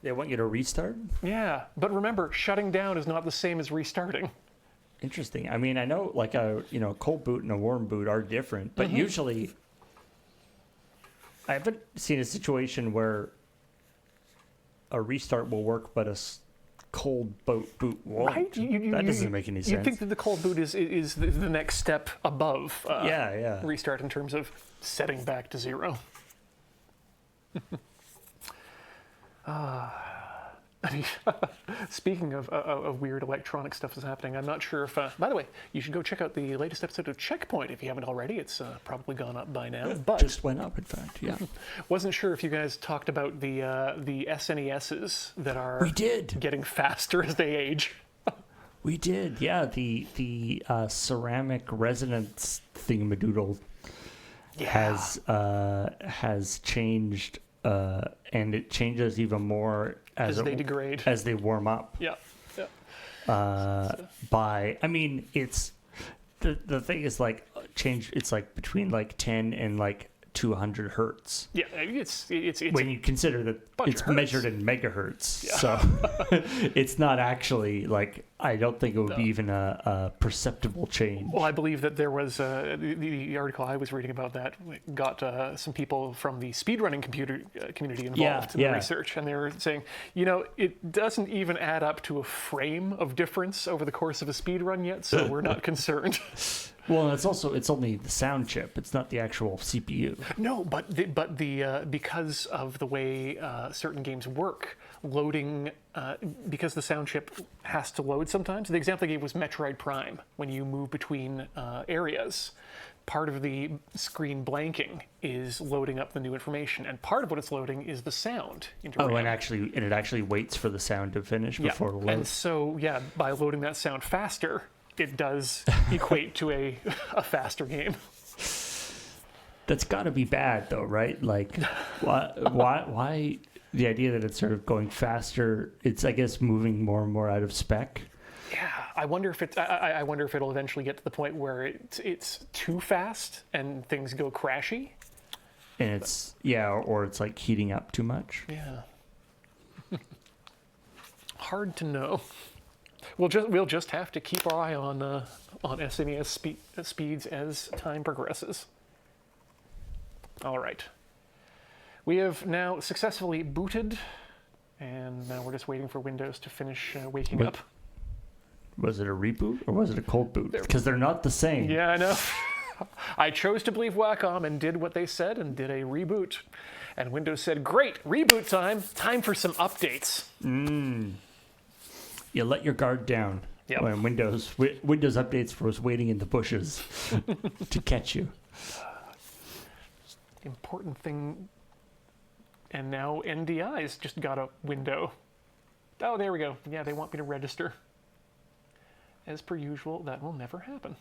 They want you to restart? Yeah, but remember, shutting down is not the same as restarting. Interesting. I mean, I know like a cold boot and a warm boot are different, but usually I haven't seen a situation where a restart will work, but a cold boot won't. Right? That doesn't make any sense. You'd think that the cold boot is the next step above restart in terms of setting back to zero. I mean, speaking of weird electronic stuff that's happening, I'm not sure if... by the way, you should go check out the latest episode of Checkpoint if you haven't already. It's probably gone up by now. But just went up, in fact, yeah. Wasn't sure if you guys talked about the SNESs that are We did. getting faster as they age. We did, yeah. The ceramic resonance thingamadoodle has changed, and it changes even more as they degrade, as they warm up. Yeah. I mean, it's the thing is like change. It's like between like 10 and like 200 hertz. Yeah, it's when you consider that it's measured in megahertz. Yeah. So it's not actually like, I don't think it would be even a perceptible change. Well, I believe that there was the article I was reading about that got some people from the speedrunning community involved in the research, and they were saying, it doesn't even add up to a frame of difference over the course of a speedrun yet, so we're not concerned. Well, it's only the sound chip. It's not the actual CPU. No, but because of the way certain games work, loading because the sound chip has to load sometimes. The example I gave was Metroid Prime. When you move between areas, part of the screen blanking is loading up the new information, and part of what it's loading is the sound into RAM. And it actually waits for the sound to finish before it loads. And so by loading that sound faster, it does equate to a faster game. That's got to be bad, though, right? Like, why the idea that it's sort of going faster? It's, I guess, moving more and more out of spec. Yeah, I wonder if I wonder if it'll eventually get to the point where it's too fast and things go crashy. And or it's like heating up too much. Yeah. Hard to know. We'll just have to keep our eye on SNES speeds as time progresses. All right. We have now successfully booted, and now we're just waiting for Windows to finish waking up. Was it a reboot or was it a cold boot? Because they're not the same. Yeah, I know. I chose to believe Wacom and did what they said and did a reboot. And Windows said, great, reboot time. Time for some updates. You let your guard down. Yep. When Windows updates was waiting in the bushes to catch you. Important thing. And now NDI's just got a window. Oh, there we go. Yeah, they want me to register. As per usual, that will never happen.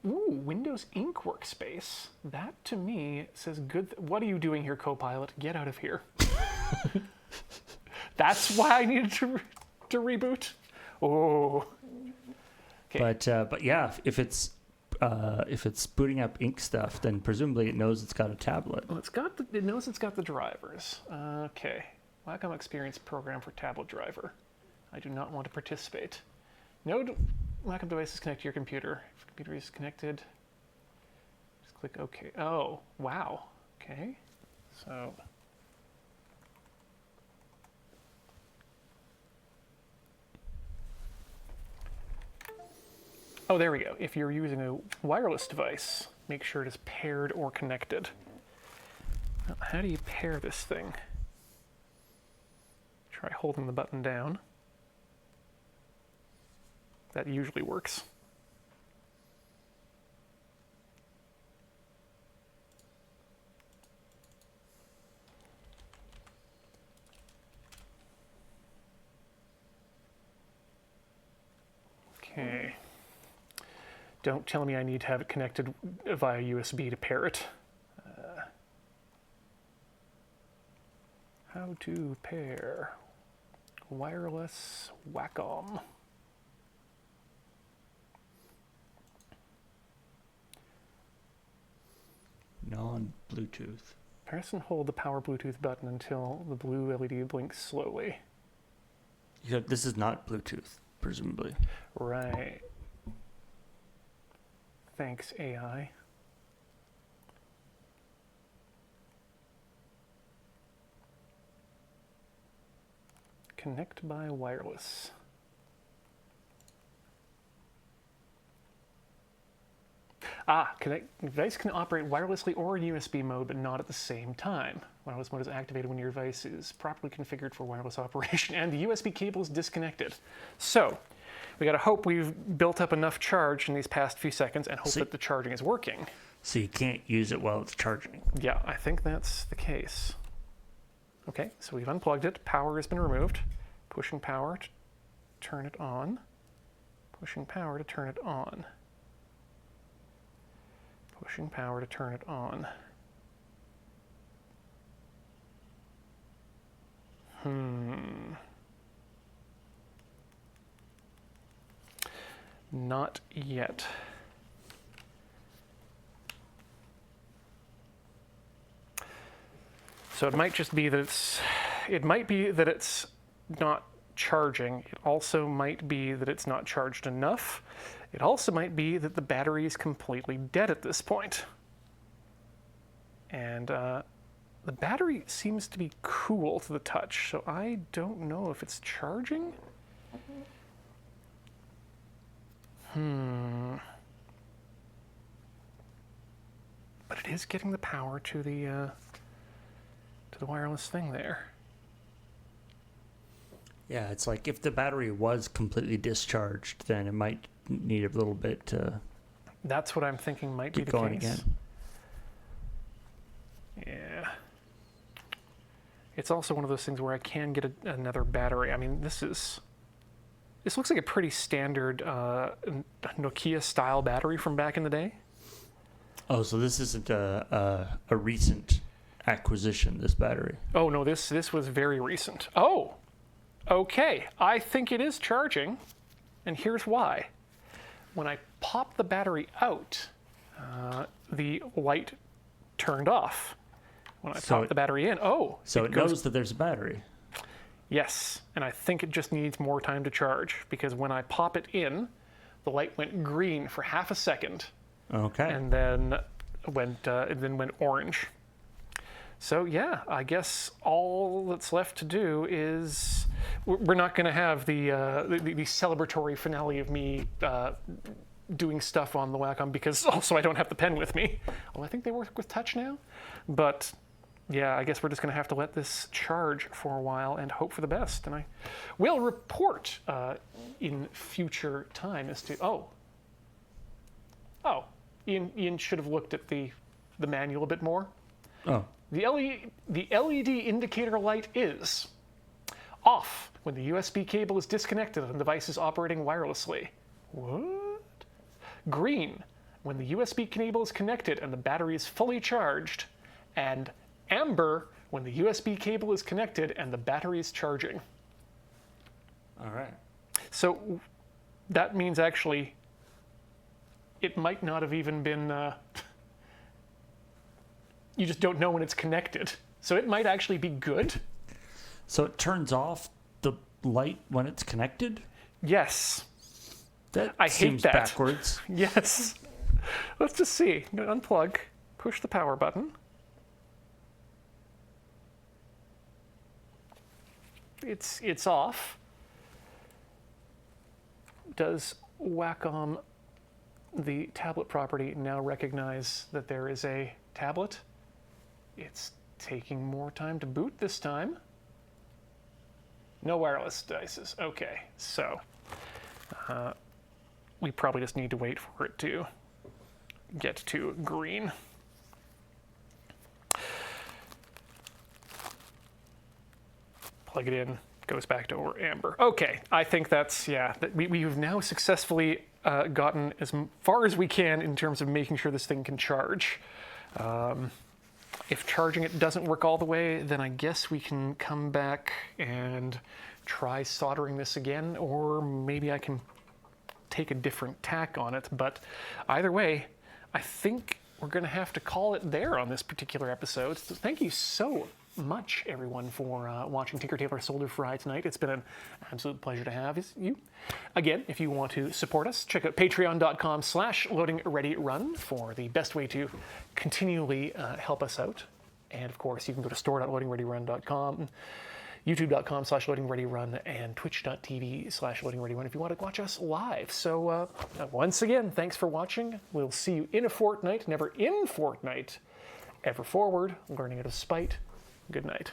Ooh, Windows Ink Workspace. That, to me, says good. What are you doing here, Copilot? Get out of here. That's why I needed to reboot. Oh. Okay. But yeah, if it's booting up ink stuff, then presumably it knows it's got a tablet. Well, it knows it's got the drivers. Okay. Wacom Experience Program for Tablet Driver. I do not want to participate. No Wacom devices connect to your computer. If the computer is connected, just click OK. Oh, wow. Okay. So. Oh, there we go. If you're using a wireless device, make sure it is paired or connected. Now, how do you pair this thing? Try holding the button down. That usually works. Okay. Don't tell me I need to have it connected via USB to pair it. How to pair wireless Wacom. Non-Bluetooth. Press and hold the power Bluetooth button until the blue LED blinks slowly. This is not Bluetooth, presumably. Right. Thanks, AI. Connect by wireless. Device can operate wirelessly or in USB mode, but not at the same time. Wireless mode is activated when your device is properly configured for wireless operation and the USB cable is disconnected. So, we gotta hope we've built up enough charge in these past few seconds and hope that the charging is working. So you can't use it while it's charging. Yeah, I think that's the case. Okay, so we've unplugged it. Power has been removed. Pushing power to turn it on. Pushing power to turn it on. Pushing power to turn it on. Not yet. So it might just be that it's not charging. It also might be that it's not charged enough. It also might be that the battery is completely dead at this point. And the battery seems to be cool to the touch, so I don't know if it's charging. But it is getting the power to the wireless thing there. Yeah, it's like if the battery was completely discharged, then it might need a little bit to That's what I'm thinking might be keep the going case. again. Yeah. It's also one of those things where I can get another battery. I mean, this looks like a pretty standard Nokia style battery from back in the day. Oh, so this isn't a recent acquisition, this battery. Oh no, this was very recent. Oh, okay. I think it is charging, and here's why. When I popped the battery out, the light turned off. When I popped the battery in, so it knows that there's a battery. Yes, and I think it just needs more time to charge, because when I pop it in, the light went green for half a second. Okay. And then went orange. So yeah, I guess all that's left to do is we're not going to have the celebratory finale of me doing stuff on the Wacom, because also I don't have the pen with me. Well, I think they work with touch now, but yeah, I guess we're just going to have to let this charge for a while and hope for the best. And I will report in future time as to Ian should have looked at the manual a bit more. Oh. The LED indicator light is off when the USB cable is disconnected and the device is operating wirelessly. What? Green when the USB cable is connected and the battery is fully charged. And amber when the USB cable is connected and the battery is charging. All right. So that means actually it might not have even been... you just don't know when it's connected. So it might actually be good. So it turns off the light when it's connected? Yes. That I hate seems that. backwards. Yes. Let's just see. I'm going to unplug, push the power button. It's off. Does Wacom, the tablet property, now recognize that there is a tablet? It's taking more time to boot this time. No wireless devices. Okay, so we probably just need to wait for it to get to green. Plug it in, goes back to amber. Okay, I think that's, yeah, we've now successfully gotten as far as we can in terms of making sure this thing can charge. If charging it doesn't work all the way, then I guess we can come back and try soldering this again, or maybe I can take a different tack on it. But either way, I think we're going to have to call it there on this particular episode. So thank you so much, everyone, for watching Tinker Tailor Solder Fry tonight. It's been an absolute pleasure to have you. Again, if you want to support us, check out patreon.com/loadingreadyrun for the best way to continually help us out. And of course, you can go to store.loadingreadyrun.com, youtube.com/loadingreadyrun, and twitch.tv/loadingreadyrun if you want to watch us live. So once again, thanks for watching. We'll see you in a fortnight, never in fortnight, ever forward, learning out of spite. Good night.